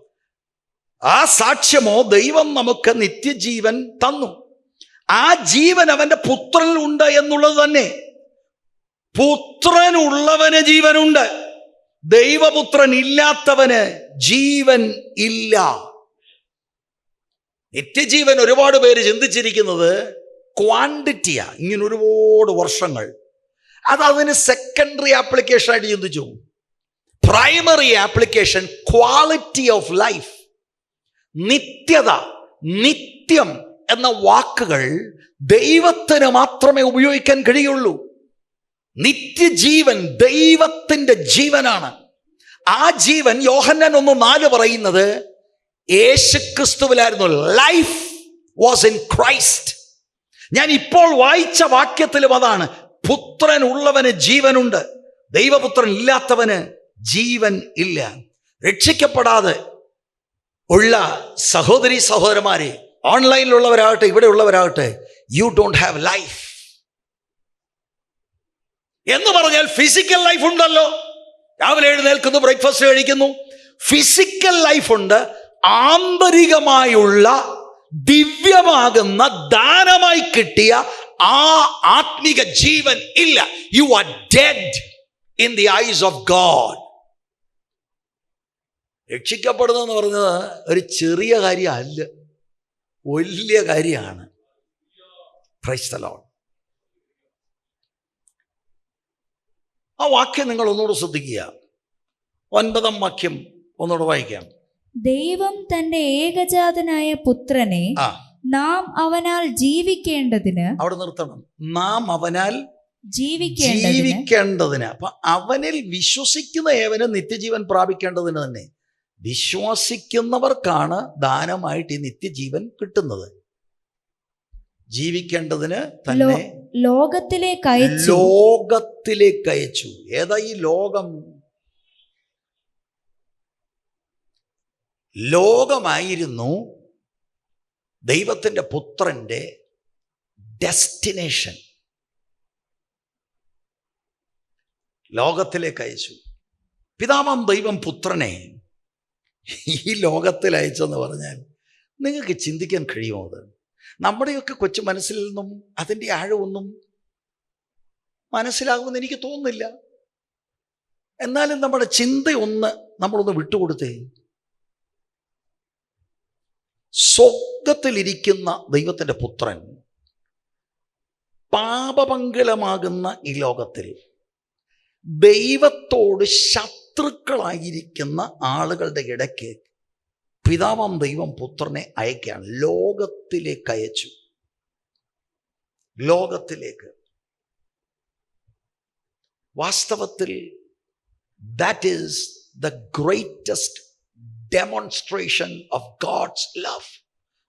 ആ സാക്ഷ്യമോ ദൈവം നമുക്ക് നിത്യജീവൻ തന്നു, ആ ജീവൻ അവന്റെ പുത്രനിൽ ഉണ്ട് എന്നുള്ളത് തന്നെ. പുത്രനുള്ളവന് ജീവനുണ്ട്, ദൈവപുത്രൻ ഇല്ലാത്തവന് ജീവൻ ഇല്ല. നിത്യജീവൻ ഒരുപാട് പേര് ചിന്തിച്ചിരിക്കുന്നത് ക്വാണ്ടിറ്റിയാ. ഇങ്ങനെ ഒരുപാട് വർഷങ്ങൾ, അതിന് സെക്കൻഡറി ആപ്ലിക്കേഷൻ ആയിട്ട് ചിന്തിച്ചു. Primary application quality of life. നിത്യത, നിത്യം എന്ന വാക്കുകൾ ദൈവത്തിന് മാത്രമേ ഉപയോഗിക്കാൻ കഴിയുള്ളൂ. നിത്യജീവൻ ദൈവത്തിന്റെ ജീവനാണ്. ആ ജീവൻ യോഹന്നാൻ 1:4 പറയുന്നത് യേശുക്രിസ്തുവിലായിരുന്നു. Life was in Christ. ഞാൻ ഇപ്പോൾ വായിച്ച വാക്യത്തിലും അതാണ്. പുത്രൻ ഉള്ളവന് ജീവനുണ്ട്, ദൈവപുത്രൻ ഇല്ലാത്തവന് ജീവൻ ഇല്ല. രക്ഷിക്കപ്പെടാതെ ഉള്ള സഹോദരി സഹോദരന്മാരെ, ഓൺലൈനിലുള്ളവരാകട്ടെ ഇവിടെ ഉള്ളവരാകട്ടെ, യു ഡോണ്ട് ഹാവ് ലൈഫ്. എന്ന് പറഞ്ഞാൽ ഫിസിക്കൽ ലൈഫ് ഉണ്ടല്ലോ. രാവിലെ എഴുന്നേൽക്കുന്നു, ബ്രേക്ക്ഫാസ്റ്റ് കഴിക്കുന്നു, ഫിസിക്കൽ ലൈഫ് ഉണ്ട്. ആന്തരികമായുള്ള ദിവ്യമാകുന്ന ദാനമായി കിട്ടിയ ആ ആത്മിക ജീവൻ ഇല്ല. You are dead in the eyes of God. രക്ഷിക്കപ്പെടുന്നതെന്ന് പറഞ്ഞത് ഒരു ചെറിയ കാര്യമല്ല, വലിയ കാര്യമാണ്. Praise the Lord. ആ വാക്യം നിങ്ങൾ ഒന്നുകൂടെ ശ്രദ്ധിക്കുക. 9-ാം വാക്യം ഒന്നുകൂടെ വായിക്കാം. ദൈവം തന്റെ ഏകജാതനായ പുത്രനെ നാം അവനാൽ ജീവിക്കേണ്ടതിന്. അവിടെ നിർത്തണം. നാം അവനാൽ ജീവിക്കേണ്ടതിന്. അപ്പൊ അവനിൽ വിശ്വസിക്കുന്ന ഏവന് നിത്യജീവൻ പ്രാപിക്കേണ്ടതിന് തന്നെ. വിശ്വസിക്കുന്നവർക്കാണ് ദാനമായിട്ട് ഈ നിത്യജീവൻ കിട്ടുന്നത്. ജീവിക്കേണ്ടതിന് തന്നെ ലോകത്തിലേക്ക് അയച്ചു. ഏതാ ഈ ലോകം? ലോകമായിരുന്നു ദൈവത്തിൻ്റെ പുത്രൻ്റെ ഡെസ്റ്റിനേഷൻ. ലോകത്തിലേക്ക് അയച്ചു. പിതാവാം ദൈവം പുത്രനെ ഈ ലോകത്തിൽ അയച്ചെന്ന് പറഞ്ഞാൽ നിങ്ങൾക്ക് ചിന്തിക്കാൻ കഴിയുമോ? അത് നമ്മുടെയൊക്കെ കൊച്ചു മനസ്സിൽ നിന്നും അതിൻ്റെ ആഴമൊന്നും മനസ്സിലാകുമെന്ന് എനിക്ക് തോന്നുന്നില്ല. എന്നാലും നമ്മുടെ ചിന്തയൊന്ന് നമ്മളൊന്ന് വിട്ടുകൊടുത്തേ. സ്വർഗ്ഗത്തിലിരിക്കുന്ന ദൈവത്തിൻ്റെ പുത്രൻ പാപമംഗലമാകുന്ന ഈ ലോകത്തിൽ ദൈവത്തോട് ശത്രുക്കളായിരിക്കുന്ന ആളുകളുടെ ഇടയ്ക്ക് പിതാവാം ദൈവം പുത്രനെ അയക്കുകയാണ്. ലോകത്തിലേക്ക് അയച്ചു. ലോകത്തിലേക്ക്. വാസ്തവത്തിൽ that is the greatest demonstration of God's love.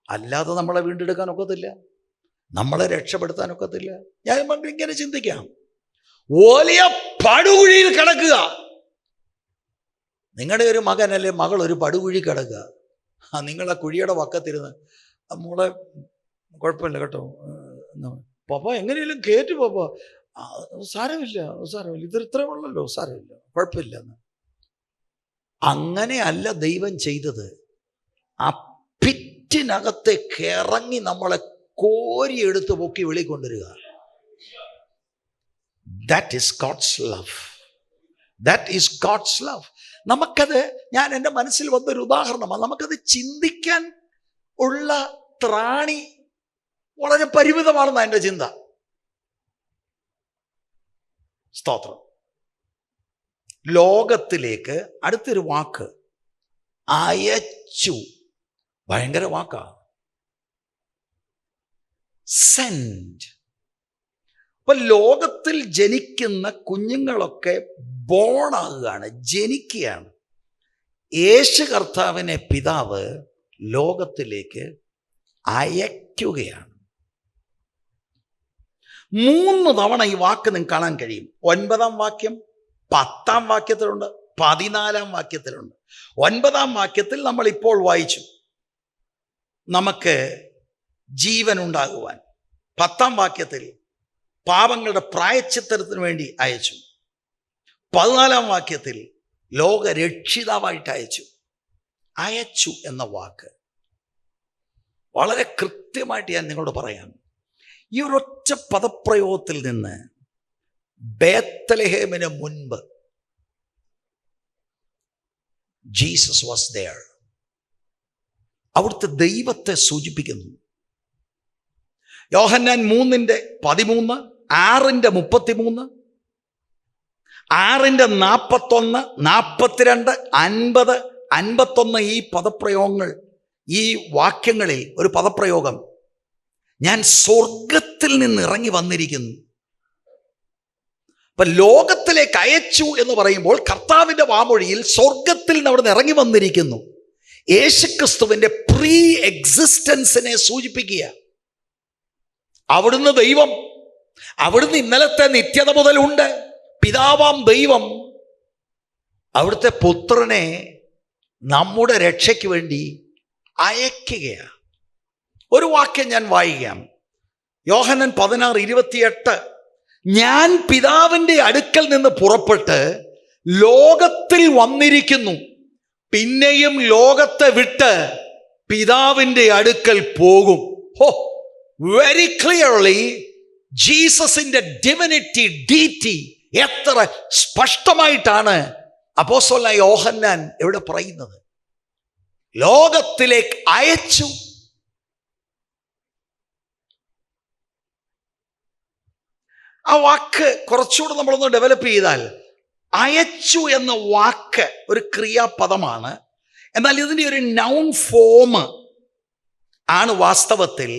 അല്ലാതെ നമ്മളെ വീണ്ടെടുക്കാൻ ഒക്കത്തില്ല, നമ്മളെ രക്ഷപ്പെടുത്താൻ ഒക്കത്തില്ല. ഞാൻ ഇങ്ങനെ ചിന്തിക്കാം, വലിയ പടുകുഴിയിൽ കിടക്കുക. നിങ്ങളുടെ ഒരു മകൻ അല്ലെ മകൾ ഒരു പടുകുഴി കിടക്കുക. നിങ്ങൾ ആ കുഴിയുടെ വക്കത്തിരുന്ന് മോളെ കുഴപ്പമില്ല കേട്ടോ, പപ്പ എങ്ങനെയെങ്കിലും കേറ്റു പപ്പ, സാരമില്ല ഇത് ഇത്ര ഉള്ളല്ലോ, സാരമില്ല, കുഴപ്പമില്ല എന്ന്. അങ്ങനെയല്ല ദൈവം ചെയ്തത്. ആ പിറ്റിനകത്തേക്ക് ഇറങ്ങി നമ്മളെ കോരിയെടുത്ത് പൊക്കി വെളിക്കൊണ്ടുവരിക. That is God's love. That is God's love. നമുക്കത്, ഞാൻ എൻ്റെ മനസ്സിൽ വന്നൊരു ഉദാഹരണമാണ്. നമുക്കത് ചിന്തിക്കാൻ ഉള്ള ത്രാണി വളരെ പരിമിതമാണെന്ന് എൻ്റെ ചിന്ത. സ്തോത്രം. ലോകത്തിലേക്ക് അടുത്തൊരു വാക്ക് അയച്ചു. ഭയങ്കര വാക്കാ. സെൻഡ്. അപ്പൊ ലോകത്തിൽ ജനിക്കുന്ന കുഞ്ഞുങ്ങളൊക്കെ ബോണാകുകയാണ്, ജനിക്കുകയാണ്. യേശു കർത്താവിനെ പിതാവ് ലോകത്തിലേക്ക് അയക്കുകയാണ്. 3 തവണ ഈ വാക്ക് നിങ്ങൾക്ക് കാണാൻ കഴിയും. 9-ാം വാക്യം, 10-ാം വാക്യത്തിലുണ്ട്, 14-ാം വാക്യത്തിലുണ്ട്. 9-ാം വാക്യത്തിൽ നമ്മൾ ഇപ്പോൾ വായിച്ചു, നമുക്ക് ജീവൻ ഉണ്ടാകുവാൻ. 10-ാം വാക്യത്തിൽ പാപങ്ങളുടെ പ്രായശ്ചിത്തത്തിന് വേണ്ടി അയച്ചു. 14-ാം വാക്യത്തിൽ ലോകരക്ഷിതാവായിട്ട് അയച്ചു. അയച്ചു എന്ന വാക്ക് വളരെ കൃത്യമായിട്ട് ഞാൻ നിങ്ങളോട് പറയാം. ഈ ഒരൊറ്റ പദപ്രയോഗത്തിൽ നിന്ന് ബേത്ലഹേമിന് മുൻപ് ജീസസ് വാസ് ദേർ. അവിടുത്തെ ദൈവത്തെ സൂചിപ്പിക്കുന്നു. യോഹന്നാൻ 3:13, 6:33, 6:41, 42, 50, 51 ഈ പദപ്രയോഗങ്ങൾ, ഈ വാക്യങ്ങളിൽ ഒരു പദപ്രയോഗം, ഞാൻ സ്വർഗത്തിൽ നിന്ന് ഇറങ്ങി വന്നിരിക്കുന്നു. അപ്പൊ ലോകത്തിലേക്ക് അയച്ചു എന്ന് പറയുമ്പോൾ കർത്താവിൻ്റെ വാമൊഴിയിൽ സ്വർഗത്തിൽ നിന്ന് അവിടുന്ന് ഇറങ്ങി വന്നിരിക്കുന്നു. യേശുക്രിസ്തുവിൻ്റെ പ്രീ എക്സിസ്റ്റൻസിനെ സൂചിപ്പിക്കുക. അവിടുന്ന് ദൈവം, അവിടുന്ന് ഇന്നലത്തെ നിത്യത മുതലുണ്ട്. പിതാവാം ദൈവം അവിടുത്തെ പുത്രനെ നമ്മുടെ രക്ഷയ്ക്ക് വേണ്ടി അയക്കുകയാണ്. ഒരു വാക്യം ഞാൻ വായിക്കാം. യോഹന്നാൻ 16:28, ഞാൻ പിതാവിൻ്റെ അടുക്കൽ നിന്ന് പുറപ്പെട്ട് ലോകത്തിൽ വന്നിരിക്കുന്നു, പിന്നെയും ലോകത്തെ വിട്ട് പിതാവിൻ്റെ അടുക്കൽ പോകും. ഹോ, വെരി ക്ലിയർലി ജീസസിന്റെ ഡിവിനിറ്റി, ഡീറ്റി എത്ര സ്പഷ്ടമായിട്ടാണ് അപ്പോസ്തലനായ യോഹന്നാൻ ഇവിടെ പറയുന്നത്. ലോകത്തിലേക്ക് അയച്ചു. ആ വാക്ക് കുറച്ചുകൂടെ നമ്മളൊന്ന് ഡെവലപ്പ് ചെയ്താൽ, അയച്ചു എന്ന വാക്ക് ഒരു ക്രിയാപദമാണ്. എന്നാൽ ഇതിൻ്റെ ഒരു നൗൺ ഫോം ആണ് വാസ്തവത്തിൽ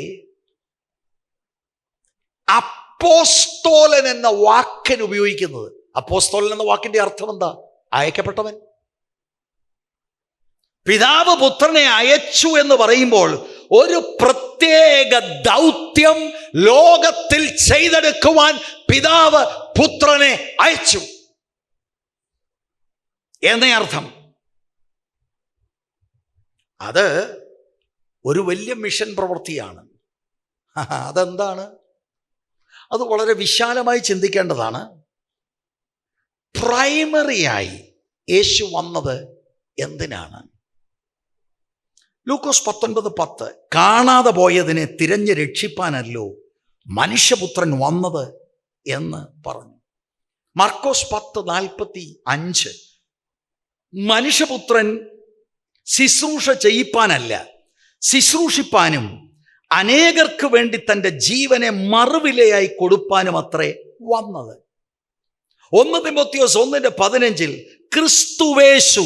അപ്പോസ്തോലൻ എന്ന വാക്കിന് ഉപയോഗിക്കുന്നത്. അപ്പോസ്തോലൻ എന്ന വാക്കിന്റെ അർത്ഥം എന്താ? അയക്കപ്പെട്ടവൻ. പിതാവ് പുത്രനെ അയച്ചു എന്ന് പറയുമ്പോൾ ഒരു പ്രത്യേക ദൗത്യം ലോകത്തിൽ ചെയ്തെടുക്കുവാൻ പിതാവ് പുത്രനെ അയച്ചു എന്നേ അർത്ഥം. അത് ഒരു വലിയ മിഷൻ പ്രവൃത്തിയാണ്. അതെന്താണ്? അത് വളരെ വിശാലമായി ചിന്തിക്കേണ്ടതാണ്. പ്രൈമറിയായി യേശു വന്നത് എന്തിനാണ്? ലൂക്കോസ് 19:10, കാണാതെ പോയതിനെ തിരഞ്ഞ് രക്ഷിപ്പാനല്ലോ മനുഷ്യപുത്രൻ വന്നത് എന്ന് പറഞ്ഞു. മർക്കോസ് 10:45, മനുഷ്യപുത്രൻ ശുശ്രൂഷ ചെയ്യിപ്പാനല്ല, ശുശ്രൂഷിപ്പാനും അനേകർക്ക് വേണ്ടി തൻ്റെ ജീവനെ മറുവിലയായി കൊടുപ്പാനും അത്രേ വന്നത്. 1 തിമോത്തിയോസ് 1:15 ക്രിസ്തുവേശു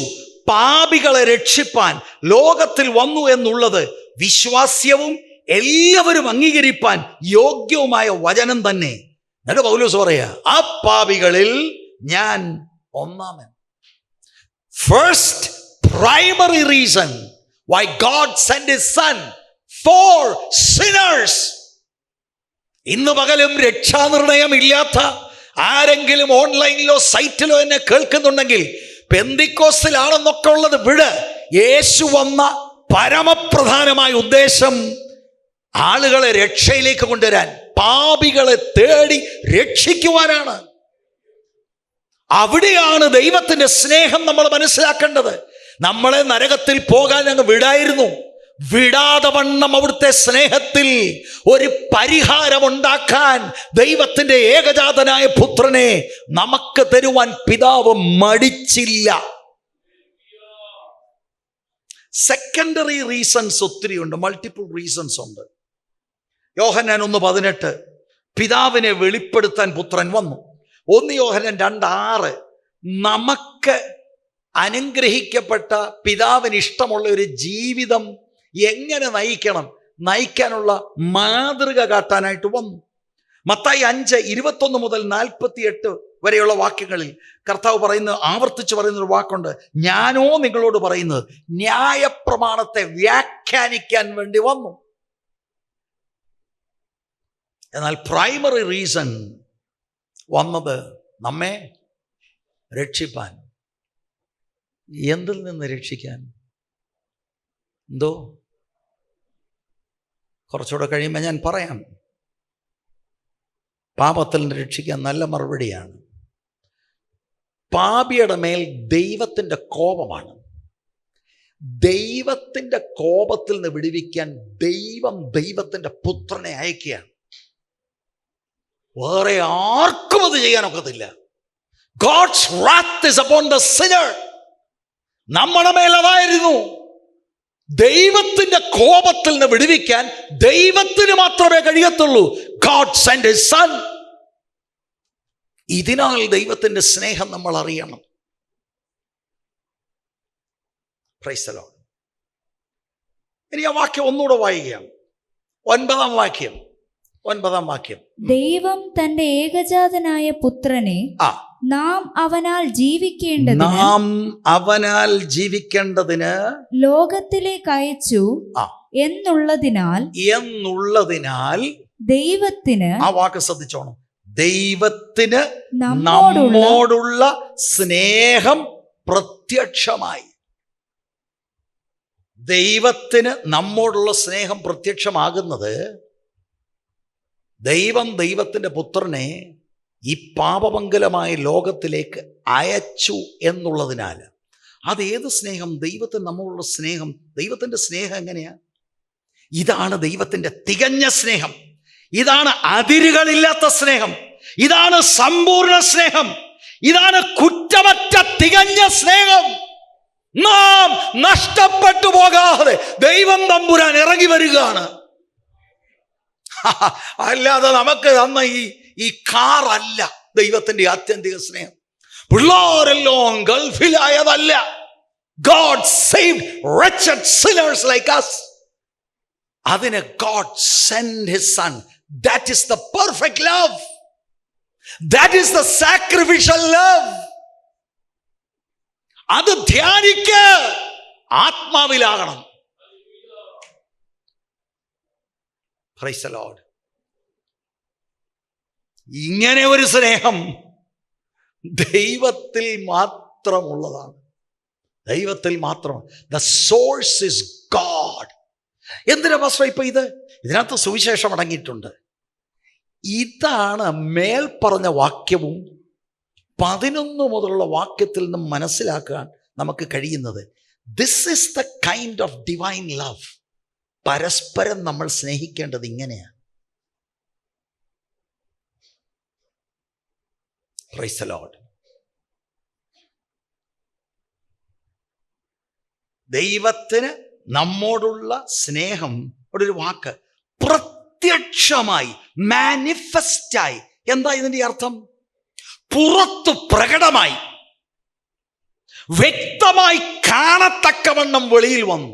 പാപികളെ രക്ഷിപ്പാൻ ലോകത്തിൽ വന്നു എന്നുള്ളത് വിശ്വാസ്യവും എല്ലാവരും അംഗീകരിപ്പാൻ യോഗ്യവുമായ വചനം തന്നെ. എന്നിട്ട് പൗലോസ് പറയാ, ആ പാപികളിൽ ഞാൻ ഒന്നാമൻ. First primary reason why God sent his son for sinners. ഇന്ന് പകലും രക്ഷാനിർണയം ഇല്ലാത്ത ആരെങ്കിലും ഓൺലൈനിലോ സൈറ്റിലോ എന്നെ കേൾക്കുന്നുണ്ടെങ്കിൽ പെന്തിക്കോസ്തിലാണെന്നൊക്കെ ഉള്ളത് വിട്. യേശു വന്ന പരമപ്രധാനമായ ഉദ്ദേശം ആളുകളെ രക്ഷയിലേക്ക് കൊണ്ടുവരാൻ, പാപികളെ തേടി രക്ഷിക്കുവാനാണ്. അവിടെയാണ് ദൈവത്തിന്റെ സ്നേഹം നമ്മൾ മനസ്സിലാക്കേണ്ടത്. നമ്മളെ നരകത്തിൽ പോകാൻ അങ്ങ് വിടായിരുന്നു. വിടാതെ വണ്ണം അവിടുത്തെ സ്നേഹത്തിൽ ഒരു പരിഹാരമുണ്ടാക്കാൻ ദൈവത്തിന്റെ ഏകജാതനായ പുത്രനെ നമുക്ക് തരുവാൻ പിതാവ് മടിച്ചില്ല. സെക്കൻഡറി റീസൺസ് ഒത്തിരിയുണ്ട്, മൾട്ടിപ്പിൾ റീസൺസ് ഉണ്ട്. യോഹന്നാൻ 1:18 പിതാവിനെ വെളിപ്പെടുത്താൻ പുത്രൻ വന്നു. 1 യോഹന്നാൻ 2:6 നമുക്ക് അനുഗ്രഹിക്കപ്പെട്ട പിതാവിന് ഇഷ്ടമുള്ള ഒരു ജീവിതം എങ്ങനെ നയിക്കാനുള്ള മാതൃക കാട്ടാനായിട്ട് വന്നു. മത്തായി 5:21 മുതൽ 48 വരെയുള്ള വാക്യങ്ങളിൽ കർത്താവ് ആവർത്തിച്ച് പറയുന്ന ഒരു വാക്കുണ്ട്. ഞാനോ നിങ്ങളോട് പറയുന്നത് ന്യായപ്രമാണത്തെ വ്യാഖ്യാനിക്കാൻ വേണ്ടി വന്നു. എന്നാൽ പ്രൈമറി റീസൺ വന്നത് നമ്മെ രക്ഷിപ്പാൻ. എന്തിൽ നിന്ന് രക്ഷിക്കാൻ? കുറച്ചുകൂടെ കഴിയുമ്പോൾ ഞാൻ പറയാം. പാപത്തിൽ നിന്ന് രക്ഷിക്കാൻ നല്ല മറുപടിയാണ്. പാപിയുടെ മേൽ ദൈവത്തിൻ്റെ കോപമാണ്. ദൈവത്തിൻ്റെ കോപത്തിൽ നിന്ന് വിടുവിക്കാൻ ദൈവത്തിൻ്റെ പുത്രനെ അയക്കുകയാണ്. വേറെ ആർക്കും അത് ചെയ്യാനൊക്കത്തില്ല. God's wrath is upon the sinner. നമ്മുടെ മേൽ അതായിരുന്നു. ദൈവത്തിന്റെ കോപത്തിൽ നിന്ന് വിടുവിക്കാൻ ദൈവത്തിന് മാത്രമേ കഴിയത്തുള്ളൂ. God sent his son. ഇതിനാൽ ദൈവത്തിന്റെ സ്നേഹം നമ്മൾ അറിയണം. Praise the Lord. ഇനി ആ വാക്യം ഒന്നുകൂടെ വായിക്കാം. 9-ാം വാക്യം. ദൈവം തന്റെ ഏകജാതനായ പുത്രനെ നാം അവനാൽ ജീവിക്കേണ്ടതിന് ലോകത്തിലേക്ക് അയച്ചു എന്നുള്ളതിനാൽ ദൈവത്തിന്, ആ വാക്ക് ശ്രദ്ധിച്ചോണം, ദൈവത്തിന് നമ്മോടുള്ള സ്നേഹം പ്രത്യക്ഷമായി. ദൈവത്തിന് നമ്മോടുള്ള സ്നേഹം പ്രത്യക്ഷമാകുന്നത് ദൈവത്തിൻ്റെ പുത്രനെ ഈ പാപമംഗലമായ ലോകത്തിലേക്ക് അയച്ചു എന്നുള്ളതിനാൽ. അതേത് സ്നേഹം? ദൈവത്തിന് നമ്മളുള്ള സ്നേഹം. ദൈവത്തിൻ്റെ സ്നേഹം എങ്ങനെയാ? ഇതാണ് ദൈവത്തിൻ്റെ തികഞ്ഞ സ്നേഹം. ഇതാണ് അതിരുകളില്ലാത്ത സ്നേഹം. ഇതാണ് സമ്പൂർണ്ണ സ്നേഹം. ഇതാണ് കുറ്റമറ്റ തികഞ്ഞ സ്നേഹം. നാം നഷ്ടപ്പെട്ടു പോകാതെ ദൈവം തമ്പുരാൻ ഇറങ്ങി വരികയാണ്. അല്ലാതെ നമുക്ക് തന്ന ഈ കാറല്ല ദൈവത്തിന്റെ ആത്യന്തിക സ്നേഹം. പിള്ളേരെല്ലാം ഗൾഫിലായതല്ല. God saved wretched sinners like us. അതിന് God sent his son. That is the perfect love. That is the sacrificial love. അത് ധ്യാനിക്ക്, ആത്മാവിലാകണം. Praise the Lord. ഇങ്ങനെ ഒരു സ്നേഹം ദൈവത്തിൽ മാത്രമുള്ളതാണ്. ദൈവത്തിൽ മാത്രം. The source is God. എന്തിനാ പാസ്റ്റർ ഇപ്പൊ ഇതിനകത്ത് സുവിശേഷം അടങ്ങിയിട്ടുണ്ട്. ഇതാണ് മേൽ പറഞ്ഞ വാക്യവും 11 മുതലുള്ള വാക്യത്തിൽ നിന്നും മനസ്സിലാക്കാൻ നമുക്ക് കഴിയുന്നത്. This is the kind of divine love. പരസ്പരം നമ്മൾ സ്നേഹിക്കേണ്ടത് ഇങ്ങനെയാണ്. Praise the Lord. ദൈവത്തിന് നമ്മോടുള്ള സ്നേഹം, അവിടെ ഒരു വാക്ക്, പ്രത്യക്ഷമായി, മാനിഫെസ്റ്റായി. എന്താ ഇതിന്റെ അർത്ഥം? പുറത്തു പ്രകടമായി, വ്യക്തമായി കാണത്തക്കവണ്ണം വെളിയിൽ വന്നു.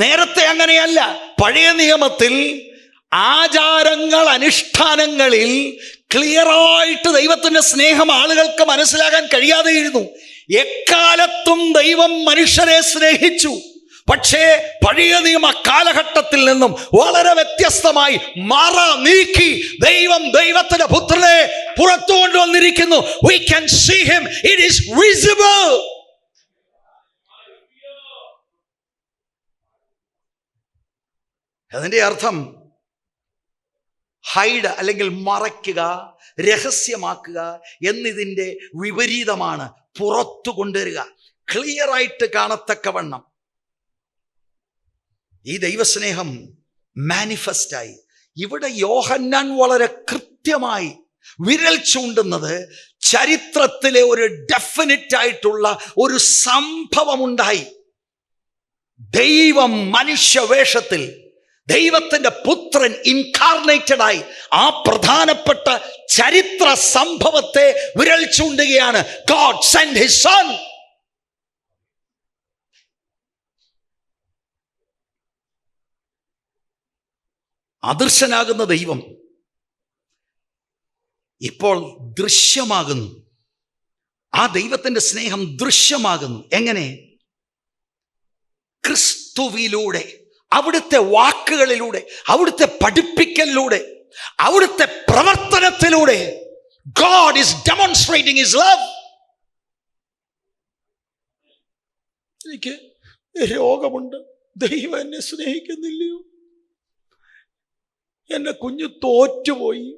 നേരത്തെ അങ്ങനെയല്ല. പഴയ നിയമത്തിൽ ആചാരങ്ങൾ, അനുഷ്ഠാനങ്ങളിൽ ക്ലിയറായിട്ട് ദൈവത്തിന്റെ സ്നേഹം ആളുകൾക്ക് മനസ്സിലാകാൻ കഴിയാതെയിരുന്നു. എക്കാലത്തും ദൈവം മനുഷ്യരെ സ്നേഹിച്ചു. പക്ഷേ പഴയ നിയമ കാലഘട്ടത്തിൽ നിന്നും വളരെ വ്യത്യസ്തമായി മറ നീക്കി ദൈവം ദൈവത്തിന്റെ പുത്രനെ പുറത്തു കൊണ്ടുവന്നിരിക്കുന്നു. We can see him. It is visible. അതിന്റെ അർത്ഥം ഹൈഡ് അല്ലെങ്കിൽ മറയ്ക്കുക, രഹസ്യമാക്കുക എന്നിതിൻ്റെ വിപരീതമാണ് പുറത്തു കൊണ്ടുവരിക, ക്ലിയറായിട്ട് കാണത്തക്കവണ്ണം. ഈ ദൈവസ്നേഹം മാനിഫെസ്റ്റായി. ഇവിടെ യോഹന്നാൻ വളരെ കൃത്യമായി വിരൽ ചൂണ്ടുന്നത് ചരിത്രത്തിലെ ഒരു ഡെഫിനിറ്റ് ആയിട്ടുള്ള ഒരു സംഭവമുണ്ടായി. ദൈവം മനുഷ്യവേഷത്തിൽ, ദൈവത്തിന്റെ പുത്രൻ ഇൻകാർണേറ്റഡ് ആയി, ആ പ്രധാനപ്പെട്ട ചരിത്ര സംഭവത്തെ വിരൽ ചൂണ്ടുകയാണ്. God sent his son. അദൃശ്യനാകുന്ന ദൈവം ഇപ്പോൾ ദൃശ്യമാകുന്നു. ആ ദൈവത്തിന്റെ സ്നേഹം ദൃശ്യമാകുന്നു. എങ്ങനെ? ക്രിസ്തുവിലൂടെ, അവിടുത്തെ വാക്കുകളിലൂടെ, അവിടുത്തെ പഠിപ്പിക്കലിലൂടെ, അവിടുത്തെ പ്രവർത്തനത്തിലൂടെ. God is demonstrating his love. എനിക്ക് രോഗമുണ്ട്, ദൈവം എന്നെ സ്നേഹിക്കുന്നില്ലയോ? എന്നെ കുഞ്ഞു തോറ്റുപോയി,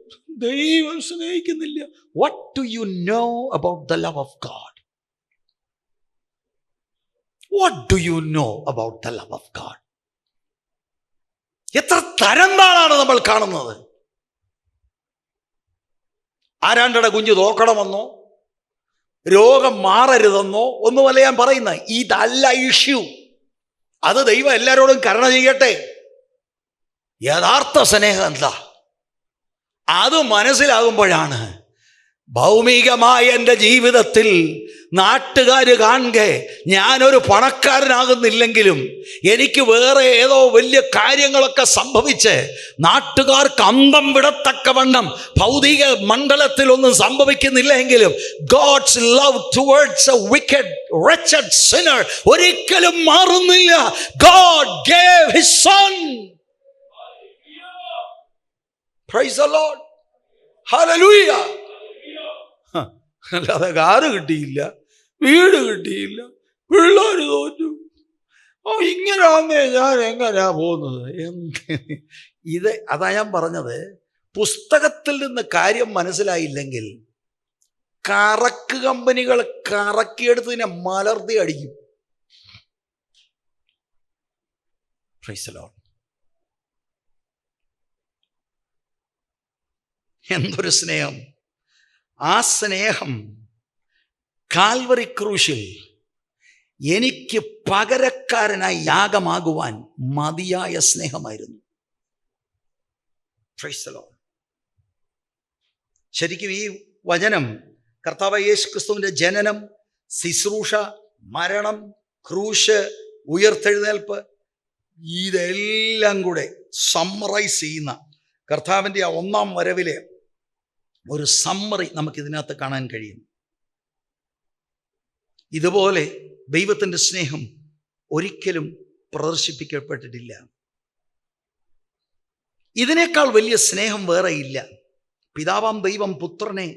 ദൈവം സ്നേഹിക്കുന്നില്ല. What do you know about the love of God? What do you know about the love of God? എത്ര തരംതാണാണ് നമ്മൾ കാണുന്നത്. ആരാണ്ടയുടെ കുഞ്ഞു തോക്കണമെന്നോ രോഗം മാറരുതെന്നോ ഒന്നുമല്ല ഞാൻ പറയുന്നത്. ഇതല്ല ഇഷ്യൂ. അത് ദൈവം എല്ലാവരോടും കരുണ ചെയ്യട്ടെ. യഥാർത്ഥ സ്നേഹം എന്താ? അത് മനസ്സിലാകുമ്പോഴാണ് ഭൗമികമായ എൻ്റെ ജീവിതത്തിൽ നാട്ടുകാർ കാണുകെ ഞാനൊരു പണക്കാരനാകുന്നില്ലെങ്കിലും എനിക്ക് വേറെ ഏതോ വലിയ കാര്യങ്ങളൊക്കെ സംഭവിച്ച് നാട്ടുകാർക്ക് അന്തം വിടത്തക്കവണ്ണം ഭൗതിക മണ്ഡലത്തിലൊന്നും സംഭവിക്കുന്നില്ല എങ്കിലും God's love towards a wicked, wretched sinner ഒരിക്കലും മാറുന്നില്ല. God gave his son. Praise the Lord. Hallelujah. അല്ലാതെ കാറ് കിട്ടിയില്ല, വീട് കിട്ടിയില്ല, പിള്ളേർ തോറ്റു, ഇങ്ങനെയാന്നേ ഞാൻ എങ്ങനെയാ പോകുന്നത്? ഇത് അതാ ഞാൻ പറഞ്ഞത്. പുസ്തകത്തിൽ നിന്ന് കാര്യം മനസ്സിലായില്ലെങ്കിൽ കറക്ക് കമ്പനികൾ കറക്കിയെടുത്തതിനെ മലർത്തി അടിക്കും. Praise the Lord. എന്തൊരു സ്നേഹം! ആ സ്നേഹം കാൽവറി ക്രൂശിൽ എനിക്ക് പകരക്കാരനായി യാഗമാകുവാൻ മതിയായ സ്നേഹമായിരുന്നു. Praise the Lord. ശരിക്കും ഈ വചനം കർത്താവായ യേശു ക്രിസ്തുവിന്റെ ജനനം, ശുശ്രൂഷ, മരണം, ക്രൂശ്, ഉയർത്തെഴുന്നേൽപ്പ്, ഇതെല്ലാം കൂടെ സമ്മറൈസ് ചെയ്യുന്ന കർത്താവിൻ്റെ ആ ഒന്നാം വരവിലെ ഒരു സമ്മറി നമുക്കിതിനകത്ത് കാണാൻ കഴിയും. ഇതുപോലെ ദൈവത്തിൻ്റെ സ്നേഹം ഒരിക്കലും പ്രദർശിപ്പിക്കപ്പെട്ടിട്ടില്ല. ഇതിനേക്കാൾ വലിയ സ്നേഹം വേറെ ഇല്ല. പിതാവാം ദൈവം പുത്രനെ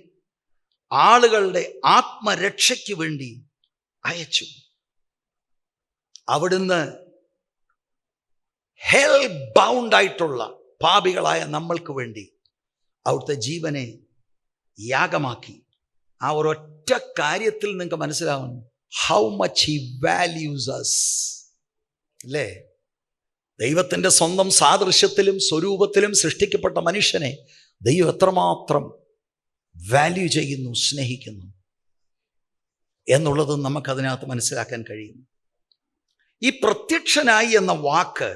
ആളുകളുടെ ആത്മരക്ഷയ്ക്ക് വേണ്ടി അയച്ചു. അവിടുന്ന് ഹെൽ ബൗണ്ടായിട്ടുള്ള പാപികളായ നമ്മൾക്ക് വേണ്ടി അവിടുത്തെ ജീവനെ യാഗമാക്കി. ആ ഒരൊറ്റ കാര്യത്തിൽ നിങ്ങൾക്ക് മനസ്സിലാവും how much he values us. അല്ലേ? ദൈവത്തിൻ്റെ സ്വന്തം സാദൃശ്യത്തിലും സ്വരൂപത്തിലും സൃഷ്ടിക്കപ്പെട്ട മനുഷ്യനെ ദൈവം എത്രമാത്രം വാല്യൂ ചെയ്യുന്നു, സ്നേഹിക്കുന്നു എന്നുള്ളത് നമുക്കതിനകത്ത് മനസ്സിലാക്കാൻ കഴിയും. ഈ പ്രത്യക്ഷനായി എന്ന വാക്ക്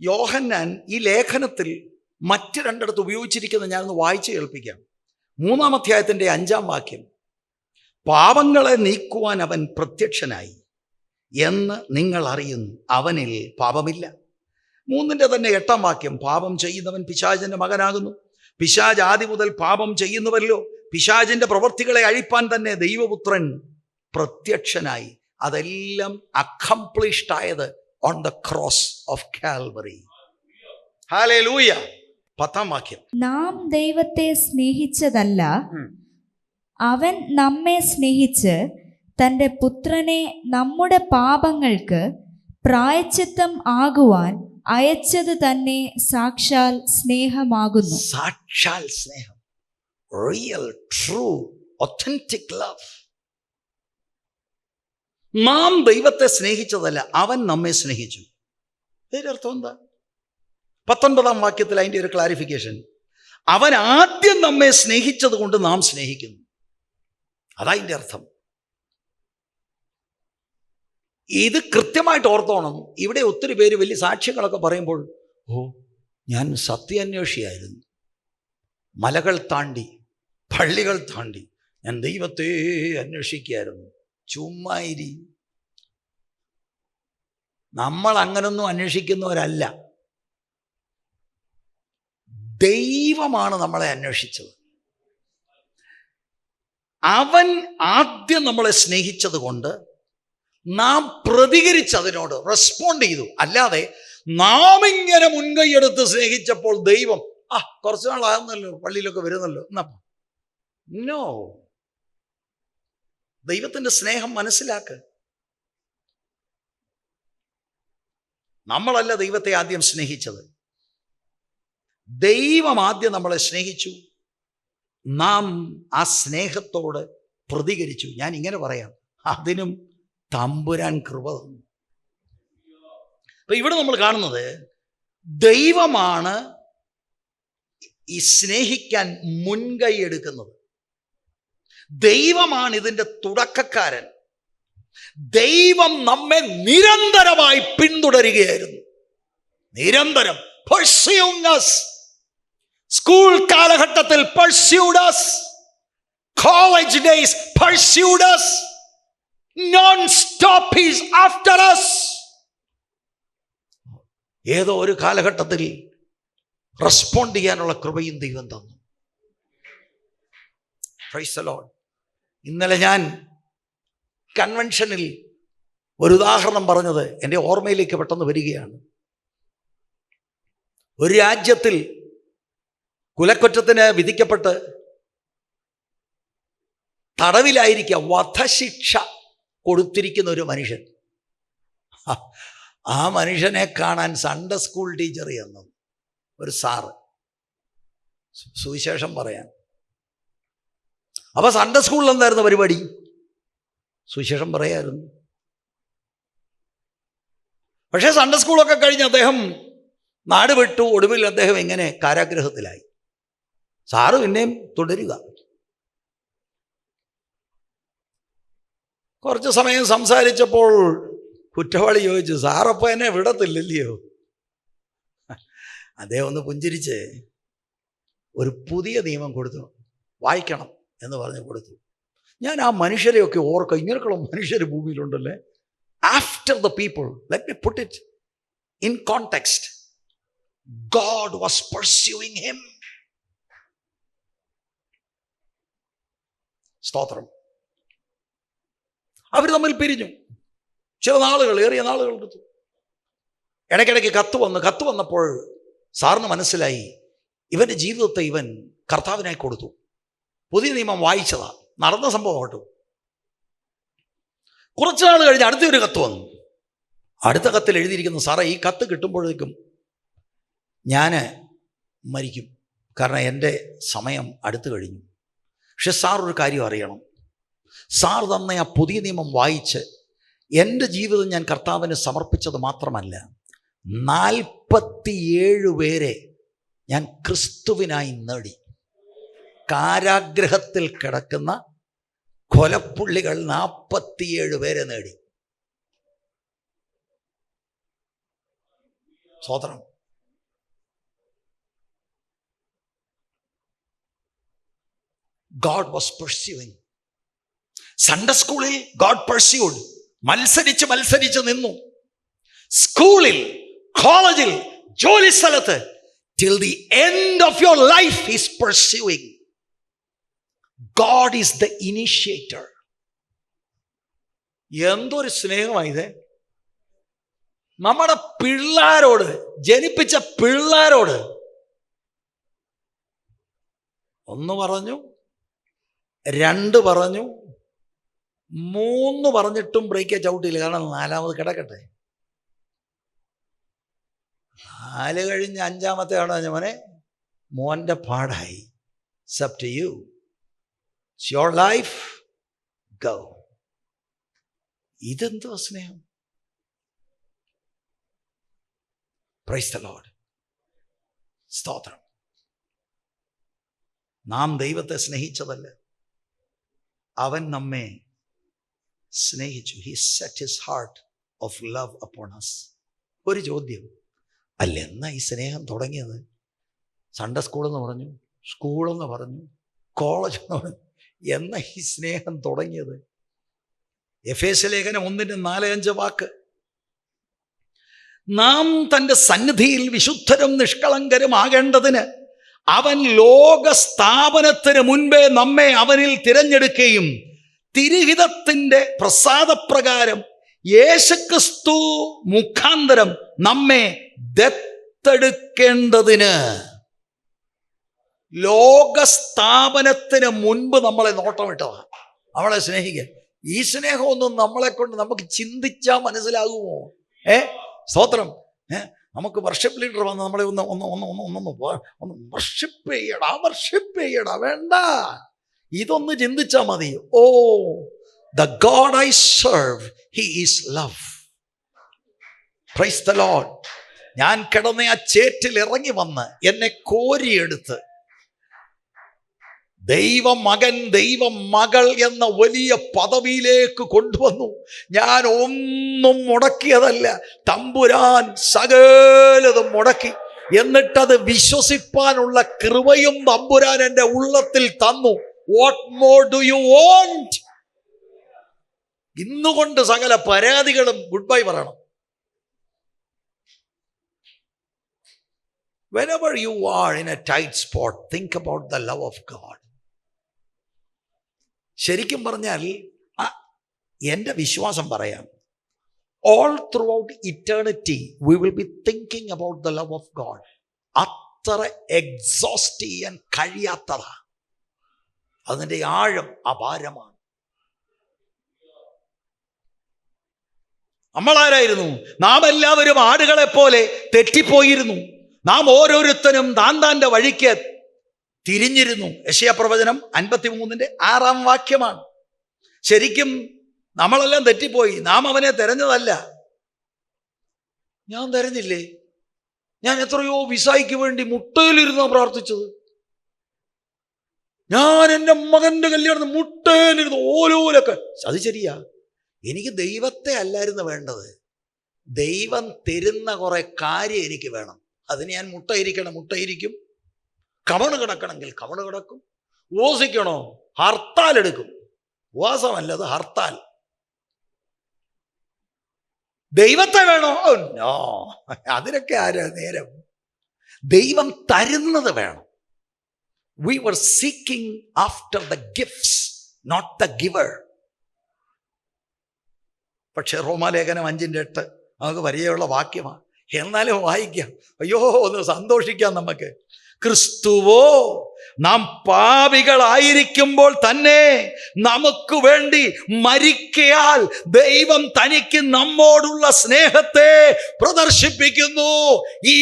യോഹന്നാൻ ഈ ലേഖനത്തിൽ മറ്റ് രണ്ടിടത്ത് ഉപയോഗിച്ചിരിക്കുന്നത് ഞാനൊന്ന് വായിച്ച് കേൾപ്പിക്കാം. 3-ാം അധ്യായത്തിൻ്റെ 5-ാം വാക്യം, പാപങ്ങളെ നീക്കുവാൻ അവൻ പ്രത്യക്ഷനായി എന്ന് നിങ്ങൾ അറിയുന്നു, അവനിൽ പാപമില്ല. 3-ന്റെ തന്നെ 8-ാം വാക്യം, പാപം ചെയ്യുന്നവൻ പിശാചിന്റെ മകനാകുന്നു, പിശാച് ആദി മുതൽ പാപം ചെയ്യുന്നുവല്ലോ, പിശാചിന്റെ പ്രവൃത്തികളെ അഴിപ്പാൻ തന്നെ ദൈവപുത്രൻ പ്രത്യക്ഷനായി. അതെല്ലാം അക്കംപ്ലിഷ്ഡ് ആയത് on the cross of Calvary. Hallelujah. 10-ാം വാക്യം, നാം ദൈവത്തെ സ്നേഹിച്ചതല്ല, അവൻ നമ്മെ സ്നേഹിച്ച് തൻ്റെ പുത്രനെ നമ്മുടെ പാപങ്ങൾക്ക് പ്രായശ്ചിത്തം ആകുവാൻ അയച്ചത് തന്നെ സാക്ഷാൽ സ്നേഹമാകുന്നു. സാക്ഷാൽ സ്നേഹം, റിയൽ ട്രൂ ഒത്തന്റിക് ലവ്. നാം ദൈവത്തെ സ്നേഹിച്ചതല്ല, അവൻ നമ്മെ സ്നേഹിച്ചു. ഇതിന്റെ അർത്ഥം എന്താ? 19-ാം വാക്യത്തിൽ അതിൻ്റെ ഒരു ക്ലാരിഫിക്കേഷൻ, അവൻ ആദ്യം നമ്മെ സ്നേഹിച്ചത് കൊണ്ട് നാം സ്നേഹിക്കുന്നു. അതതിൻ്റെ അർത്ഥം. ഇത് കൃത്യമായിട്ട് ഓർത്തോണം. ഇവിടെ ഒത്തിരി പേര് വലിയ സാക്ഷ്യങ്ങളൊക്കെ പറയുമ്പോൾ, ഞാൻ സത്യാന്വേഷിയായിരുന്നു, മലകൾ താണ്ടി പള്ളികൾ താണ്ടി ഞാൻ ദൈവത്തെ അന്വേഷിക്കുകയായിരുന്നു. ചുമ്മായിരി. നമ്മൾ അങ്ങനൊന്നും അന്വേഷിക്കുന്നവരല്ല. ദൈവമാണ് നമ്മളെ അന്വേഷിച്ചത്. അവൻ ആദ്യം നമ്മളെ സ്നേഹിച്ചത് കൊണ്ട് നാം പ്രതികരിച്ചതിനോട് റെസ്പോണ്ട് ചെയ്തു. അല്ലാതെ നാം ഇങ്ങനെ മുൻകൈയെടുത്ത് സ്നേഹിച്ചപ്പോൾ ദൈവം കുറച്ചു നാളാകുന്നല്ലോ, പള്ളിയിലൊക്കെ വരുന്നല്ലോ എന്നപ്പോ നോ. ദൈവത്തിന്റെ സ്നേഹം മനസ്സിലാക്ക്. നമ്മളല്ല ദൈവത്തെ ആദ്യം സ്നേഹിച്ചത്, ദൈവം ആദ്യം നമ്മളെ സ്നേഹിച്ചു. നാം ആ സ്നേഹത്തോട് പ്രതികരിച്ചു. ഞാൻ ഇങ്ങനെ പറയാം, അതിനും തമ്പുരാൻ കൃപ തന്നു. അപ്പൊ ഇവിടെ നമ്മൾ കാണുന്നത് ദൈവമാണ് ഈ സ്നേഹിക്കാൻ മുൻകൈ എടുക്കുന്നത്. ദൈവമാണ് ഇതിൻ്റെ തുടക്കക്കാരൻ. ദൈവം നമ്മെ നിരന്തരമായി പിന്തുടരുകയായിരുന്നു. നിരന്തരം pursuing us. സ്കൂൾ കാലഘട്ടത്തിൽ pursued us, college days pursued us, non-stop he's after us. ഏതോ ഒരു കാലഘട്ടത്തിൽ റെസ്പോണ്ട് ചെയ്യാനുള്ള കൃപയും ദൈവം തന്നു. Price the Lord. ഇന്നലെ ഞാൻ കൺവെൻഷനിൽ ഒരു ഉദാഹരണം പറഞ്ഞത് എൻ്റെ ഓർമ്മയിലേക്ക് പെട്ടെന്ന് വരികയാണ്. ഒരു രാജ്യത്തിൽ കുലക്കുറ്റത്തിന് വിധിക്കപ്പെട്ട് തടവിലായിരിക്കുക, വധശിക്ഷ കൊടുത്തിരിക്കുന്ന ഒരു മനുഷ്യൻ. ആ മനുഷ്യനെ കാണാൻ സൺഡേ സ്കൂൾ ടീച്ചർ എന്നും ഒരു സാറ് സുവിശേഷം പറയാൻ. അപ്പൊ സൺഡേ സ്കൂളിൽ എന്തായിരുന്നു പരിപാടി? സുവിശേഷം പറയായിരുന്നു. പക്ഷേ സൺഡേ സ്കൂളൊക്കെ കഴിഞ്ഞ് അദ്ദേഹം നാട് വിട്ടു. ഒടുവിൽ അദ്ദേഹം എങ്ങനെ കാരാഗ്രഹത്തിലായി. സാറ് പിന്നെയും തുടരുക. കുറച്ച് സമയം സംസാരിച്ചപ്പോൾ കുറ്റവാളി ചോദിച്ചു, സാറപ്പോൾ എന്നെ വിടത്തില്ലല്ലയോ? അദ്ദേഹം ഒന്ന് പുഞ്ചിരിച്ച് ഒരു പുതിയ നിയമം കൊടുത്തു, വായിക്കണം എന്ന് പറഞ്ഞ് കൊടുത്തു. ഞാൻ ആ മനുഷ്യരെയൊക്കെ ഓർക്കുക, ഇങ്ങനെയൊക്കെയുള്ള മനുഷ്യർ ഭൂമിയിലുണ്ടല്ലേ. After the people, let me put it in context, God was pursuing him. സ്തോത്രം. അവർ തമ്മിൽ പിരിഞ്ഞു. ചില നാളുകൾ, ഏറിയ നാളുകൾ എടുത്തു. ഇടയ്ക്കിടയ്ക്ക് കത്ത് വന്നപ്പോൾ സാറിന് മനസ്സിലായി ഇവൻ്റെ ജീവിതത്തെ ഇവൻ കർത്താവിനായി കൊടുത്തു. പുതിയ നിയമം വായിച്ചതാ, നടന്ന സംഭവം കേട്ടു. കുറച്ച് നാൾ കഴിഞ്ഞ് അടുത്തൊരു കത്ത് വന്നു. അടുത്ത കത്തിൽ എഴുതിയിരിക്കുന്നു, സാറേ ഈ കത്ത് കിട്ടുമ്പോഴേക്കും ഞാൻ മരിക്കും, കാരണം എൻ്റെ സമയം അടുത്തു കഴിഞ്ഞു. പക്ഷെ സാർ ഒരു കാര്യം അറിയണം, സാർ തന്ന ആ പുതിയ നിയമം വായിച്ച് എൻ്റെ ജീവിതം ഞാൻ കർത്താവിന് സമർപ്പിച്ചത് മാത്രമല്ല, 47 പേരെ ഞാൻ ക്രിസ്തുവിനായി നേടി. കാരാഗ്രഹത്തിൽ കിടക്കുന്ന കൊലപ്പുള്ളികൾ 47 പേരെ നേടി. സ്തോത്രം. God was pursuing. സൺഡേ സ്കൂളിൽ God pursued. മത്സരിച്ച് നിന്നു. സ്കൂളിൽ, കോളേജിൽ, ജോലി സ്ഥലത്ത്, till the end of your life he's pursuing. God is the initiator. എന്തൊരു സ്നേഹമായത്! നമ്മുടെ പിള്ളാരോട്, ജനിപ്പിച്ച പിള്ളാരോട് 1 പറഞ്ഞു, 2 പറഞ്ഞു, 3 പറഞ്ഞിട്ടും ബ്രേക്ക് ചവിട്ടിയില്ല. കാരണം 4ാമത് കിടക്കട്ടെ. 4 കഴിഞ്ഞ് 5ാമത്തെ ആണ് മോനെ, മോൻ്റെ പാടായി. It's up to you. It's your life. Go. ഇതെന്തോ സ്നേഹം! Praise the Lord. സ്തോത്രം. നാം ദൈവത്തെ സ്നേഹിച്ചതല്ല, അവൻ നമ്മെ സ്നേഹിച്ചു. He set his heart of love upon us. ഒരു ചോദ്യം, അല്ല, എന്നാ ഈ സ്നേഹം തുടങ്ങിയത്? സൺഡേ സ്കൂളെന്ന് പറഞ്ഞു, സ്കൂളെന്ന് പറഞ്ഞു, കോളേജ് എന്ന് പറഞ്ഞു, എന്നാ ഈ സ്നേഹം തുടങ്ങിയത്? എഫേസ്യ ലേഖനം 1:4-5 വാക്ക്, നാം തൻ്റെ സന്നിധിയിൽ വിശുദ്ധരും നിഷ്കളങ്കരും ആകേണ്ടതിന് അവൻ ലോകസ്ഥാപനത്തിന് മുൻപേ നമ്മെ അവനിൽ തിരഞ്ഞെടുക്കുകയും തിരുഹിതത്തിൻ്റെ പ്രസാദപ്രകാരം യേശുക്രിസ്തു മുഖാന്തരം നമ്മെ ദത്തെടുക്കേണ്ടതിന്. ലോകസ്ഥാപനത്തിന് മുൻപ് നമ്മളെ നോട്ടമിട്ടതാണ്, അവളെ സ്നേഹിക്കാൻ. ഈ സ്നേഹമൊന്നും നമ്മളെ കൊണ്ട് നമുക്ക് ചിന്തിച്ചാൽ മനസ്സിലാകുമോ? സ്തോത്രം. നമുക്ക് വർഷിപ്പ് ലീഡർ വന്ന് നമ്മളെ ഒന്ന് വർഷിപ്പ് ചെയ്യടാ, വേണ്ട, ഇതൊന്ന് ചിന്തിച്ചാൽ മതി. ഓ, the God I serve, he is love. Praise the Lord. ഞാൻ കിടന്ന ആ ചേറ്റിൽ ഇറങ്ങി വന്ന് എന്നെ കോരിയെടുത്ത് ദൈവമകൻ, ദൈവമകൾ എന്ന വലിയ പദവിയിലേക്ക് കൊണ്ടുവന്നു. ഞാൻ ഒന്നും മുടക്കിയതല്ല, തമ്പുരാൻ സകലതും മുടക്കി. എന്നിട്ടത് വിശ്വസിപ്പാനുള്ള കൃപയും തമ്പുരാൻ എൻ്റെ ഉള്ളത്തിൽ തന്നു. What more do you want? ഇന്നുകൊണ്ട് സകല പരാതികളും ഗുഡ് ബൈ പറയണം. Whenever you are in a tight spot, think about the love of God. ശരിക്കും പറഞ്ഞാൽ എൻ്റെ വിശ്വാസം പറയാം, all throughout eternity we will be thinking about the love of God. അത്ര എക്സോസ്റ്റ് ചെയ്യാൻ കഴിയാത്തതാ, അതിൻ്റെ ആഴം അപാരമാണ്. നമ്മളാരായിരുന്നു? നാം എല്ലാവരും ആടുകളെ പോലെ തെറ്റിപ്പോയിരുന്നു. നാം ഓരോരുത്തരും താൻ്റെ വഴിക്ക് തിരിഞ്ഞിരുന്നു. യെശയ്യാ പ്രവചനം 53:6 വാക്യമാണ്. ശരിക്കും നമ്മളെല്ലാം തെറ്റിപ്പോയി. നാം അവനെ തെരഞ്ഞതല്ല. ഞാൻ തെരഞ്ഞില്ലേ? ഞാൻ എത്രയോ വിസായ്ക്ക് വേണ്ടി മുട്ടയിലിരുന്നാ പ്രാർത്ഥിച്ചത്. ഞാൻ എൻ്റെ മകൻ്റെ കല്യാണത്തിന് മുട്ടയിലിരുന്ന് ഓരോരൊക്കെ. അത് ശരിയാ, എനിക്ക് ദൈവത്തെ അല്ലായിരുന്നു വേണ്ടത്. ദൈവം തരുന്ന കുറെ കാര്യം എനിക്ക് വേണം. അതിന് ഞാൻ മുട്ടയിരിക്കും, കവണ് കിടക്കണമെങ്കിൽ കവണ് കിടക്കും, ഉപവസിക്കണോ ഹർത്താൽ എടുക്കും. ഉപവാസമല്ലത്, ഹർത്താൽ. ദൈവത്തെ വേണോ? നോ, അതിനൊക്കെ ആരാ നേരം? ദൈവം തരുന്നത് വേണം. We were seeking after the gifts, not the giver. പക്ഷെ റോമാലേഖനം 5:8 നമുക്ക് പരിചയമുള്ള വാക്യമാണ്. എന്നാലും വായിക്കാം. അയ്യോ, ഒന്ന് സന്തോഷിക്കാം നമുക്ക്. ക്രിസ്തുവോ നാം പാപികളായിരിക്കുമ്പോൾ തന്നെ നമുക്ക് വേണ്ടി മരിക്കയാൽ ദൈവം തനിക്ക് നമ്മോടുള്ള സ്നേഹത്തെ പ്രദർശിപ്പിക്കുന്നു.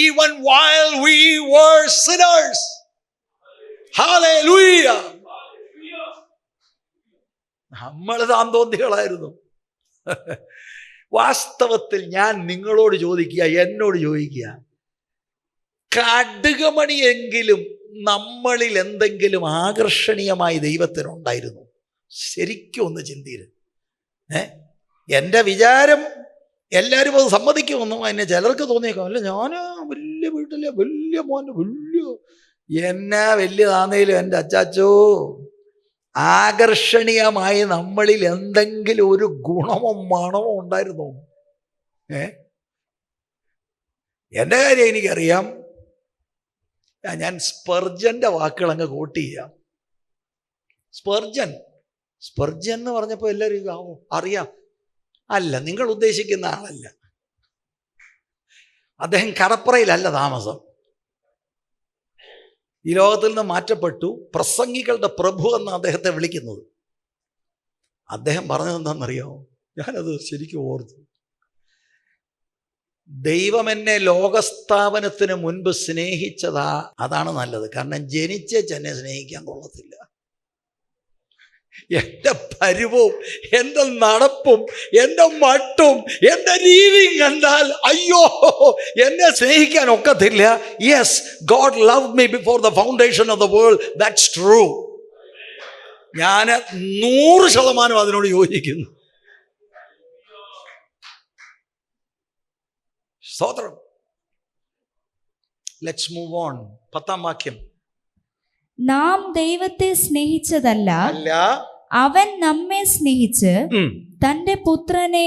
Even while we were sinners. Hallelujah. നമ്മൾ താന്തോന്തികളായിരുന്നു. വാസ്തവത്തിൽ ഞാൻ നിങ്ങളോട് ചോദിക്കുക, എന്നോട് ചോദിക്കുക, കടുകമണിയെങ്കിലും നമ്മളിൽ എന്തെങ്കിലും ആകർഷണീയമായി ദൈവത്തിനുണ്ടായിരുന്നു? ശരിക്കും ഒന്ന് ചിന്തിര്. എൻ്റെ വിചാരം എല്ലാവരും അത് സമ്മതിക്കുമെന്നും അതിനെ ചിലർക്ക് തോന്നിയേക്കാം, അല്ല ഞാൻ വലിയ വീട്ടിലെ വലിയ മോൻ്റെ വലിയ എന്നാ വലിയതാന്നേലും എൻ്റെ അച്ചാച്ചോ, ആകർഷണീയമായി നമ്മളിൽ എന്തെങ്കിലും ഒരു ഗുണമോ മണമോ ഉണ്ടായിരുന്നോ? എൻ്റെ കാര്യം എനിക്കറിയാം. ഞാൻ സ്പർജൻ്റെ വാക്കുകൾ അങ്ങ് കോട്ട് ചെയ്യാം. സ്പർജൻ എന്ന് പറഞ്ഞപ്പോൾ എല്ലാവരും അറിയാം. അല്ല, നിങ്ങൾ ഉദ്ദേശിക്കുന്ന ആളല്ല. അദ്ദേഹം കടപ്പുറയിലല്ല താമസം. ഈ ലോകത്തിൽ നിന്ന് മാറ്റപ്പെട്ടു. പ്രസംഗികളുടെ പ്രഭു എന്ന് അദ്ദേഹത്തെ വിളിക്കുന്നത്. അദ്ദേഹം പറഞ്ഞത് എന്താണെന്നറിയോ? ഞാനത് ശരിക്കും ഓർത്തു. ദൈവം എന്നെ ലോകസ്ഥാപനത്തിന് മുൻപ് സ്നേഹിച്ചതാ, അതാണ് നല്ലത്. കാരണം ജനിച്ചെന്നെ സ്നേഹിക്കാൻ കൊള്ളത്തില്ല. എൻ്റെ പരുവും എൻ്റെ നടപ്പും എൻ്റെ മട്ടും എൻ്റെ രീതിയും കണ്ടാൽ അയ്യോ, എന്നെ സ്നേഹിക്കാൻ ഒക്കത്തില്ല. Yes, God love me before the foundation of the world. That's true. ഞാൻ 100% അതിനോട് യോജിക്കുന്നു. സ്തോത്രം. Let's move on. 10-ാം വാക്യം. നാം ദൈവത്തെ സ്നേഹിച്ചതല്ല, അവൻ നമ്മെ സ്നേഹിച്ച് തന്റെ പുത്രനെ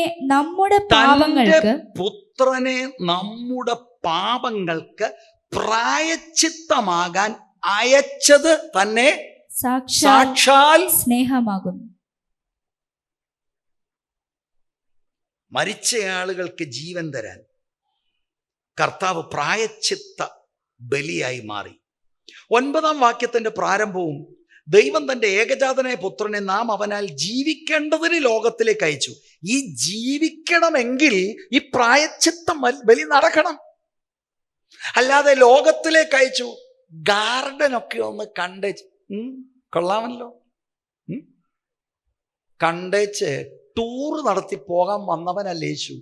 നമ്മുടെ പാപങ്ങൾക്ക് പ്രായശ്ചിത്തമാകാൻ അയച്ചത് തന്നെ സാക്ഷാൽ സ്നേഹമാകുന്നു. മരിച്ച ആളുകൾക്ക് ജീവൻ തരാൻ കർത്താവ് പ്രായശ്ചിത്ത ബലിയായി മാറി. 9-ാം വാക്യത്തിന്റെ പ്രാരംഭവും, ദൈവം തൻ്റെ ഏകജാതനായ പുത്രനെ നാം അവനാൽ ജീവിക്കേണ്ടതിന് ലോകത്തിലേക്ക് അയച്ചു. ഈ ജീവിക്കണമെങ്കിൽ ഈ പ്രായശ്ചിത്ത ബലി നടക്കണം. അല്ലാതെ ലോകത്തിലേക്ക് അയച്ചു. ഗാർഡനൊക്കെ ഒന്ന് കണ്ടേച്ച് കൊള്ളാമല്ലോ, കണ്ടേച്ച് ടൂർ നടത്തി പോകാൻ വന്നവനല്ല യേശു.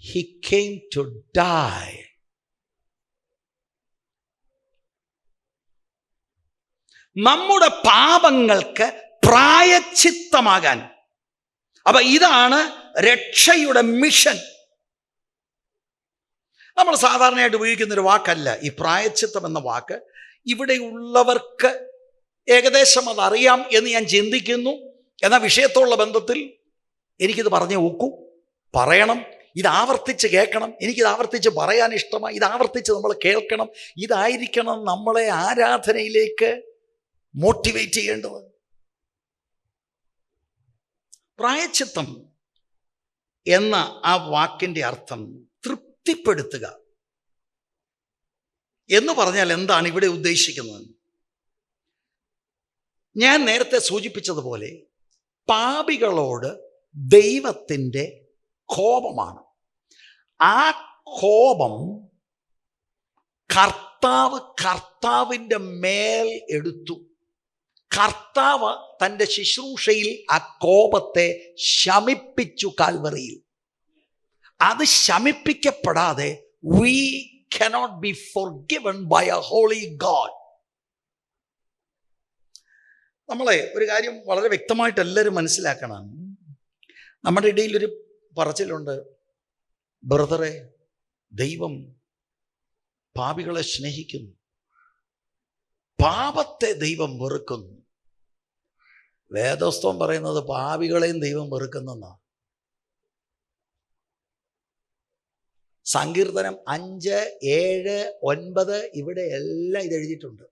He came to die. നമ്മുടെ പാപങ്ങൾക്ക് പ്രായശ്ചിത്തമാകാൻ. അപ്പൊ ഇതാണ് രക്ഷയുടെ മിഷൻ. നമ്മൾ സാധാരണയായിട്ട് ഉപയോഗിക്കുന്നൊരു വാക്കല്ല ഈ പ്രായശ്ചിത്തം എന്ന വാക്ക്. ഇവിടെയുള്ളവർക്ക് ഏകദേശം അതറിയാം എന്ന് ഞാൻ ചിന്തിക്കുന്നു. എന്നാൽ വിഷയത്തോടുള്ള ബന്ധത്തിൽ എനിക്കിത് പറഞ്ഞേ ഒക്കൂ, പറയണം. ഇത് ആവർത്തിച്ച് കേൾക്കണം. എനിക്കിത് ആവർത്തിച്ച് പറയാൻ ഇഷ്ടമാണ്. ഇത് ആവർത്തിച്ച് നമ്മൾ കേൾക്കണം. ഇതായിരിക്കണം നമ്മളെ ആരാധനയിലേക്ക് മോട്ടിവേറ്റ് ചെയ്യേണ്ടത്. പ്രായശ്ചിത്തം എന്ന ആ വാക്കിൻ്റെ അർത്ഥം തൃപ്തിപ്പെടുത്തുക എന്ന് പറഞ്ഞാൽ എന്താണ് ഇവിടെ ഉദ്ദേശിക്കുന്നത്? ഞാൻ നേരത്തെ സൂചിപ്പിച്ചതുപോലെ പാപികളോട് ദൈവത്തിൻ്റെ കോപമാണ്. ആ കോപം കർത്താവിൻ്റെ മേൽ എടുത്തു. കർത്താവ് തൻ്റെ ശുശ്രൂഷയിൽ ആ കോപത്തെ ശമിപ്പിച്ചു കാൽവറിയിൽ. അത് ശമിപ്പിക്കപ്പെടാതെ we cannot be forgiven by a holy God. നമ്മളെ ഒരു കാര്യം വളരെ വ്യക്തമായിട്ട് എല്ലാവരും മനസ്സിലാക്കണം. നമ്മുടെ ഇടയിൽ ഒരു പറച്ചിലുണ്ട്, ബ്രദറെ, ദൈവം പാപികളെ സ്നേഹിക്കുന്നു, പാപത്തെ ദൈവം വെറുക്കുന്നു. വേദോസ്തവം പറയുന്നത് പാപികളെയും ദൈവം വെറുക്കുന്നെന്നാ. സങ്കീർത്തനം 5, 7, 9 ഇവിടെ എല്ലാം ഇത് എഴുതിയിട്ടുണ്ട്.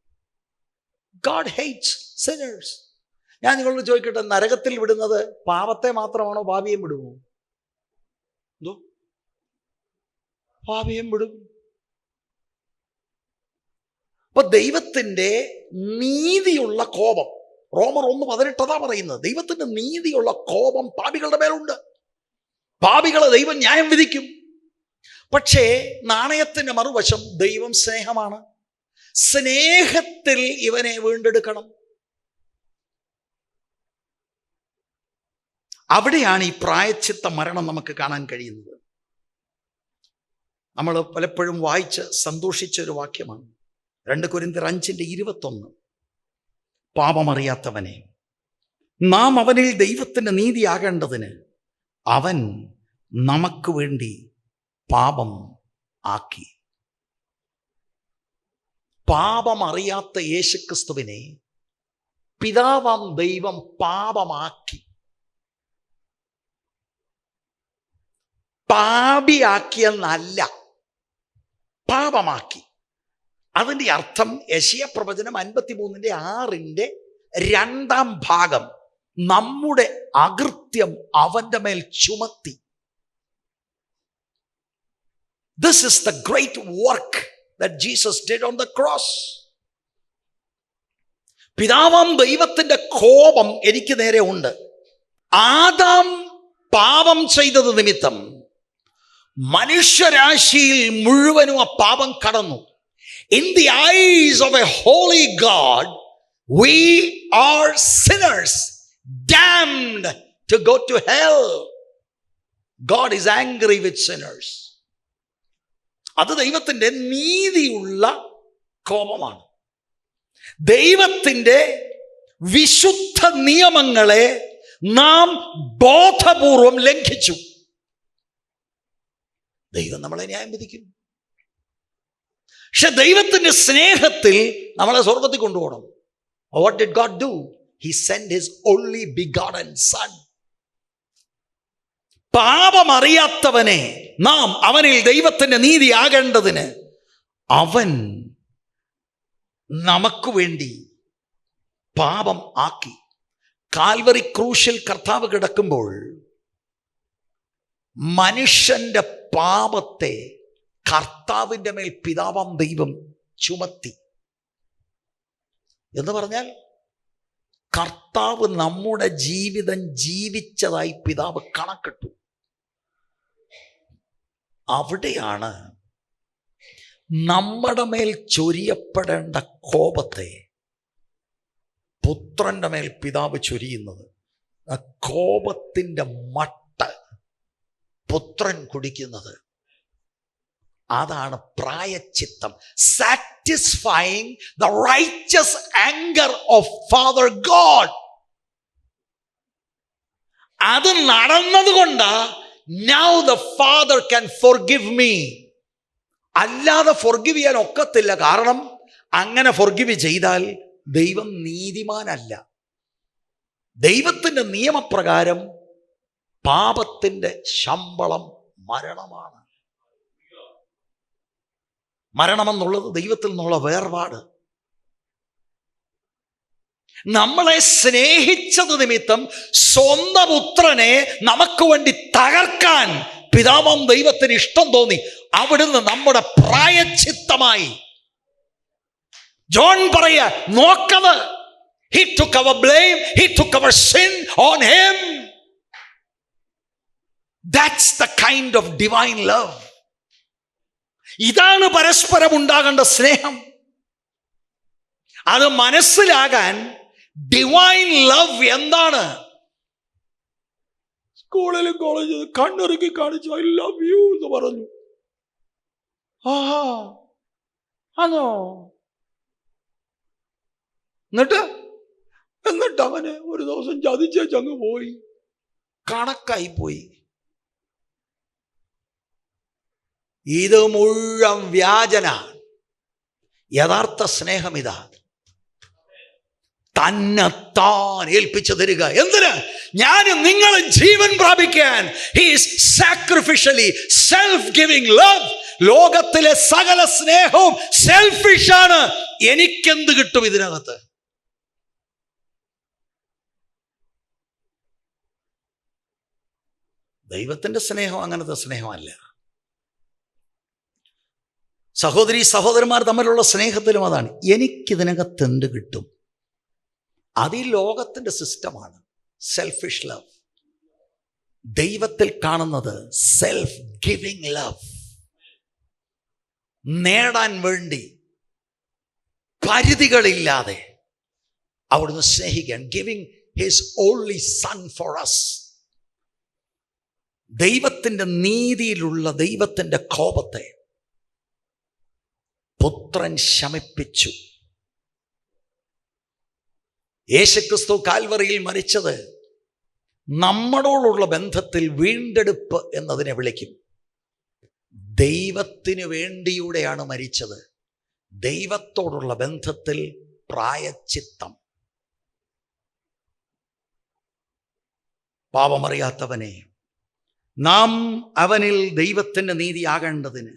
God hates sinners. ഞാൻ നിങ്ങളോട് ചോദിക്കട്ടെ, നരകത്തിൽ വിടുന്നത് പാപത്തെ മാത്രമാണോ? പാപിയും വിടുമോ? എന്തോ പാപിയും വിടും. അപ്പൊ ദൈവത്തിൻ്റെ നീതിയുള്ള കോപം, റോമർ 1:18 പറയുന്നത്, ദൈവത്തിന്റെ നീതിയുള്ള കോപം പാപികളുടെ മേലുണ്ട്. പാപികളെ ദൈവം ന്യായം വിധിക്കും. പക്ഷേ നാണയത്തിന്റെ മറുവശം ദൈവം സ്നേഹമാണ്. സ്നേഹത്തിൽ ഇവനെ വീണ്ടെടുക്കണം. അവിടെയാണ് ഈ പ്രായശ്ചിത്ത മരണം നമുക്ക് കാണാൻ കഴിയുന്നത്. നമ്മൾ പലപ്പോഴും വായിച്ച് സന്തോഷിച്ച ഒരു വാക്യമാണ് 2 കൊരിന്ത്യർ 5:21. പാപമറിയാത്തവനെ നാം അവനിൽ ദൈവത്തിൻ്റെ നീതിയാകേണ്ടതിന് അവൻ നമുക്ക് വേണ്ടി പാപം ആക്കി. പാപമറിയാത്ത യേശുക്രിസ്തുവിനെ പിതാവാം ദൈവം പാപമാക്കി, പാപിയാക്കിയെന്നല്ല, പാപമാക്കി. അതിൻ്റെ അർത്ഥം യെശയ്യാ പ്രവചനം 53:6 രണ്ടാം ഭാഗം, നമ്മുടെ അകൃത്യം അവന്റെ മേൽ ചുമത്തി. This is the great work that Jesus did on the cross. പിതാവാം ദൈവത്തിന്റെ കോപം എനിക്ക് നേരെ ഉണ്ട്. ആദാം പാപം ചെയ്തത് നിമിത്തം മനുഷ്യരാശിയിൽ മുഴുവനും ആ പാപം കടന്നു. In the eyes of a holy God, we are sinners, damned to go to hell. God is angry with sinners. അത് ദൈവത്തിൻ്റെ നീതിയുള്ള കോപമാണ്. ദൈവത്തിൻ്റെ വിശുദ്ധ നിയമങ്ങളെ നാം ബോധപൂർവം ലംഘിച്ചു. ദൈവം നമ്മളെ ന്യായം വിധിക്കും. പക്ഷെ ദൈവത്തിൻ്റെ സ്നേഹത്തിൽ നമ്മളെ സ്വർഗത്തിൽ കൊണ്ടുപോകണം. What did God do? He sent his only begotten son. പാപമറിയാത്തവനെ നാം അവനിൽ ദൈവത്തിൻ്റെ നീതി ആകേണ്ടതിന് അവൻ നമുക്ക് വേണ്ടി പാപം ആക്കി. കാൽവറി ക്രൂശിൽ കർത്താവ് കിടക്കുമ്പോൾ മനുഷ്യന്റെ പാപത്തെ കർത്താവിൻ്റെ മേൽ പിതാവാം ദൈവം ചുമത്തി. എന്ന് പറഞ്ഞാൽ കർത്താവ് നമ്മുടെ ജീവിതം ജീവിച്ചതായി പിതാവ് കണക്കിട്ടു. അവിടെയാണ് നമ്മുടെ മേൽ ചൊരിയപ്പെടേണ്ട കോപത്തെ പുത്രന്റെ മേൽ പിതാവ് ചൊരിയുന്നത്. ആ കോപത്തിൻ്റെ മട്ട പുത്രൻ കുടിക്കുന്നത്. അതാണ് പ്രായശ്ചിത്തം. Satisfying the righteous anchor of father God. അത് നടന്നതുകൊണ്ട് now the father can forgive me. അല്ലാതെ ഫോർഗിവ് ചെയ്യാൻ ഒക്കത്തില്ല. കാരണം അങ്ങനെ ഫോർഗിവ് ചെയ്താൽ ദൈവം നീതിമാനല്ല. ദൈവത്തിൻ്റെ നിയമപ്രകാരം പാപത്തിൻ്റെ ശമ്പളം മരണമാണ്. മരണമെന്നുള്ളത് ദൈവത്തിൽ നിന്നുള്ള വേർപാട്. നമ്മളെ സ്നേഹിച്ചത് നിമിത്തം സ്വന്തം പുത്രനെ നമുക്ക് വേണ്ടി തകർക്കാൻ പിതാവാം ദൈവത്തിന് ഇഷ്ടം തോന്നി. അവിടുന്ന് നമ്മുടെ പ്രായശ്ചിത്തമായി. ജോൺ പറയാ, നോക്കത്, he took our blame, he took our sin on him. That's the kind of divine love. ഇതാണ് പരസ്പരം ഉണ്ടാകേണ്ട സ്നേഹം. അത് മനസ്സിലാകാൻ ഡിവൈൻ ലവ് എന്താണ്? സ്കൂളിലും കോളേജിലും കണ്ണിറുക്കി കാണിച്ചു ഐ ലവ് യു എന്ന് പറഞ്ഞു. ആഹാ ആണോ? എന്നിട്ട് അവന് ഒരു ദിവസം ചതിച്ചങ്ങ് പോയി. കണക്കായി പോയി. ഇത് മുഴുവൻ വ്യാജനാണ്. യഥാർത്ഥ സ്നേഹം ഇതാ, തന്നെത്താൻ ഏൽപ്പിച്ചു തരിക. എന്തിന്? ഞാനും നിങ്ങളും ജീവൻ പ്രാപിക്കാൻ. He is sacrificially self-giving love. ലോകത്തിലെ സകല സ്നേഹവും സെൽഫിഷാണ്. എനിക്കെന്ത് കിട്ടും ഇതിനകത്ത്? ദൈവത്തിൻ്റെ സ്നേഹം അങ്ങനത്തെ സ്നേഹമല്ല. സഹോദരി സഹോദരന്മാർ തമ്മിലുള്ള സ്നേഹത്തിലും അതാണ്. എനിക്കിതിനകത്ത് എന്ത് കിട്ടും? അത് ഈ ലോകത്തിൻ്റെ സിസ്റ്റമാണ്. Selfish love. ദൈവത്തിൽ കാണുന്നത് സെൽഫ് ഗിവിങ് ലവ്. നേടാൻ വേണ്ടി പരിധികളില്ലാതെ അവിടുന്ന് സ്നേഹിക്കാൻ. Giving his only son for us. ദൈവത്തിൻ്റെ നീതിയിലുള്ള ദൈവത്തിൻ്റെ കോപത്തെ പുത്രൻ ശമിപ്പിച്ചു. യേശുക്രിസ്തു കാൽവറിയിൽ മരിച്ചത് നമ്മളോടുള്ള ബന്ധത്തിൽ വീണ്ടെടുപ്പ് എന്നതിനെ വിളിക്കും. ദൈവത്തിന് വേണ്ടിയൂടെയാണ് മരിച്ചത്. ദൈവത്തോടുള്ള ബന്ധത്തിൽ പ്രായശ്ചിത്തം. പാപമറിയാത്തവനെ, നാം അവനിൽ ദൈവത്തിൻ്റെ നീതിയാകേണ്ടതിന്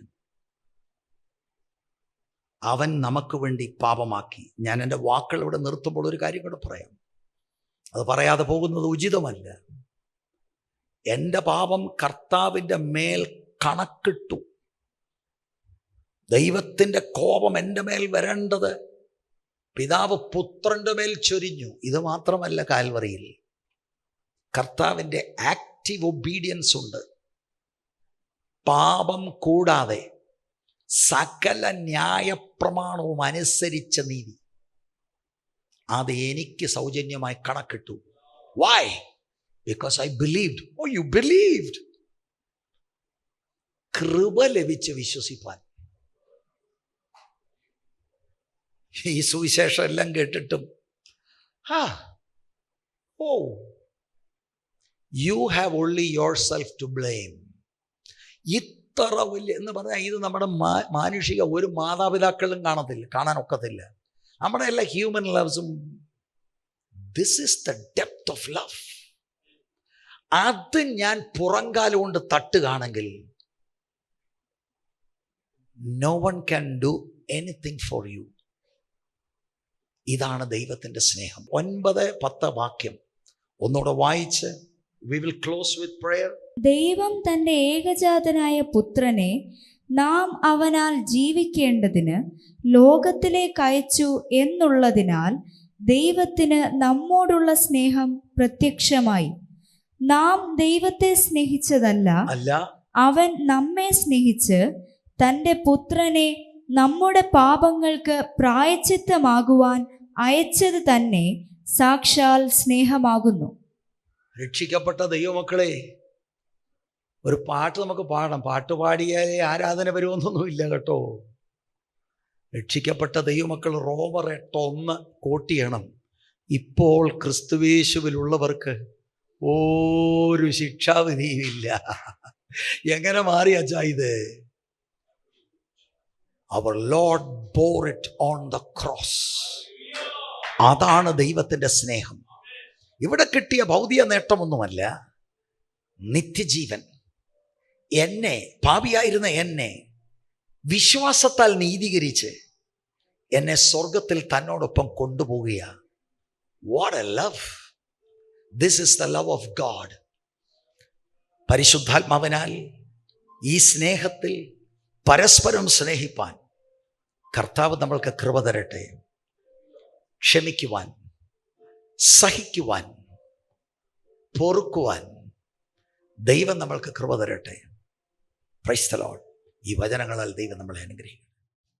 അവൻ നമുക്ക് വേണ്ടി പാപമാക്കി. ഞാൻ എൻ്റെ വാക്കുകൾ ഇവിടെ നിർത്തുമ്പോൾ ഒരു കാര്യം കൂടെ പറയാം. അത് പറയാതെ പോകുന്നത് ഉചിതമല്ല. എൻ്റെ പാപം കർത്താവിൻ്റെ മേൽ കണക്കിട്ടു. ദൈവത്തിൻ്റെ കോപം എൻ്റെ മേൽ വരേണ്ടത് പിതാവ് പുത്രൻ്റെ മേൽ ചൊരിഞ്ഞു. ഇത് മാത്രമല്ല, കാൽവറിയിൽ കർത്താവിൻ്റെ ആക്റ്റീവ് ഒബീഡിയൻസ് ഉണ്ട്. പാപം കൂടാതെ സകല ന്യായപ്രമാണവും അനുസരിച്ച നീതി അത് എനിക്ക് സൗജന്യമായി കണക്കിട്ടു. Why? Because I believed. Oh, you believed. കൃപ ലഭിച്ച് വിശ്വസിപ്പാൻ. ഈ സുവിശേഷം എല്ലാം കേട്ടിട്ടും you have only yourself to blame. ഇത്ര വലിയ എന്ന് പറഞ്ഞാൽ ഇത് നമ്മുടെ മാനുഷിക ഒരു മാതാപിതാക്കളും കാണാനൊക്കത്തില്ല. നമ്മുടെ എല്ലാ ഹ്യൂമൻ ലവ്സും. This is the depth of love. അത് ഞാൻ പുറംകാലം കൊണ്ട് തട്ടുകയാണെങ്കിൽ no one can do anything for you. ഇതാണ് ദൈവത്തിൻ്റെ സ്നേഹം. 9-10 വാക്യം ഒന്നുകൂടെ വായിച്ച് we will close with prayer. ദൈവം തന്റെ ഏകജാതനായ പുത്രനെ നാം അവനാൽ ജീവിക്കേണ്ടതിന് ലോകത്തിലേക്ക് അയച്ചു എന്നുള്ളതിനാൽ ദൈവത്തിന് നമ്മോടുള്ള സ്നേഹം പ്രത്യക്ഷമായി. നാം ദൈവത്തെ സ്നേഹിച്ചതല്ല, അവൻ നമ്മെ സ്നേഹിച്ച് തന്റെ പുത്രനെ നമ്മുടെ പാപങ്ങൾക്ക് പ്രായശ്ചിത്തമാകുവാൻ അയച്ചത് തന്നെ സാക്ഷാൽ സ്നേഹമാകുന്നു. രക്ഷിക്കപ്പെട്ട ദൈവമക്കളെ, ഒരു പാട്ട് നമുക്ക് പാടാം. പാട്ട് പാടിയാലേ ആരാധന വരുമെന്നൊന്നുമില്ല കേട്ടോ. രക്ഷിക്കപ്പെട്ട ദൈവമക്കൾ റോമർ 8:1 കോട്ട് ചെയ്യണം. ഇപ്പോൾ ക്രിസ്തുവേശുവിലുള്ളവർക്ക് ഒരു ശിക്ഷാവിധിയുമില്ല. എങ്ങനെ മാറി അച്ഛാ ഇത്? Our Lord bore it on the cross. അതാണ് ദൈവത്തിൻ്റെ സ്നേഹം. ഇവിടെ കിട്ടിയ ഭൗതിക നേട്ടമൊന്നുമല്ല, നിത്യജീവൻ. എന്നെ, പാപിയായിരുന്ന എന്നെ വിശ്വാസത്താൽ നീതീകരിച്ച് എന്നെ സ്വർഗത്തിൽ തന്നോടൊപ്പം കൊണ്ടുപോവുകയാണ്. What a love! This is the love of God. പരിശുദ്ധാത്മാവിനാൽ ഈ സ്നേഹത്തിൽ പരസ്പരം സ്നേഹിപ്പാൻ കർത്താവ് നമ്മൾക്ക് കൃപ തരട്ടെ. ക്ഷമിക്കുവാൻ, സഹിക്കുവാൻ, പൊറുക്കുവാൻ ദൈവം നമ്മൾക്ക് കൃപ തരട്ടെ. Price the Lord. ഈ വചനങ്ങളാൽ ദൈവം നമ്മളെ അനുഗ്രഹിക്കും.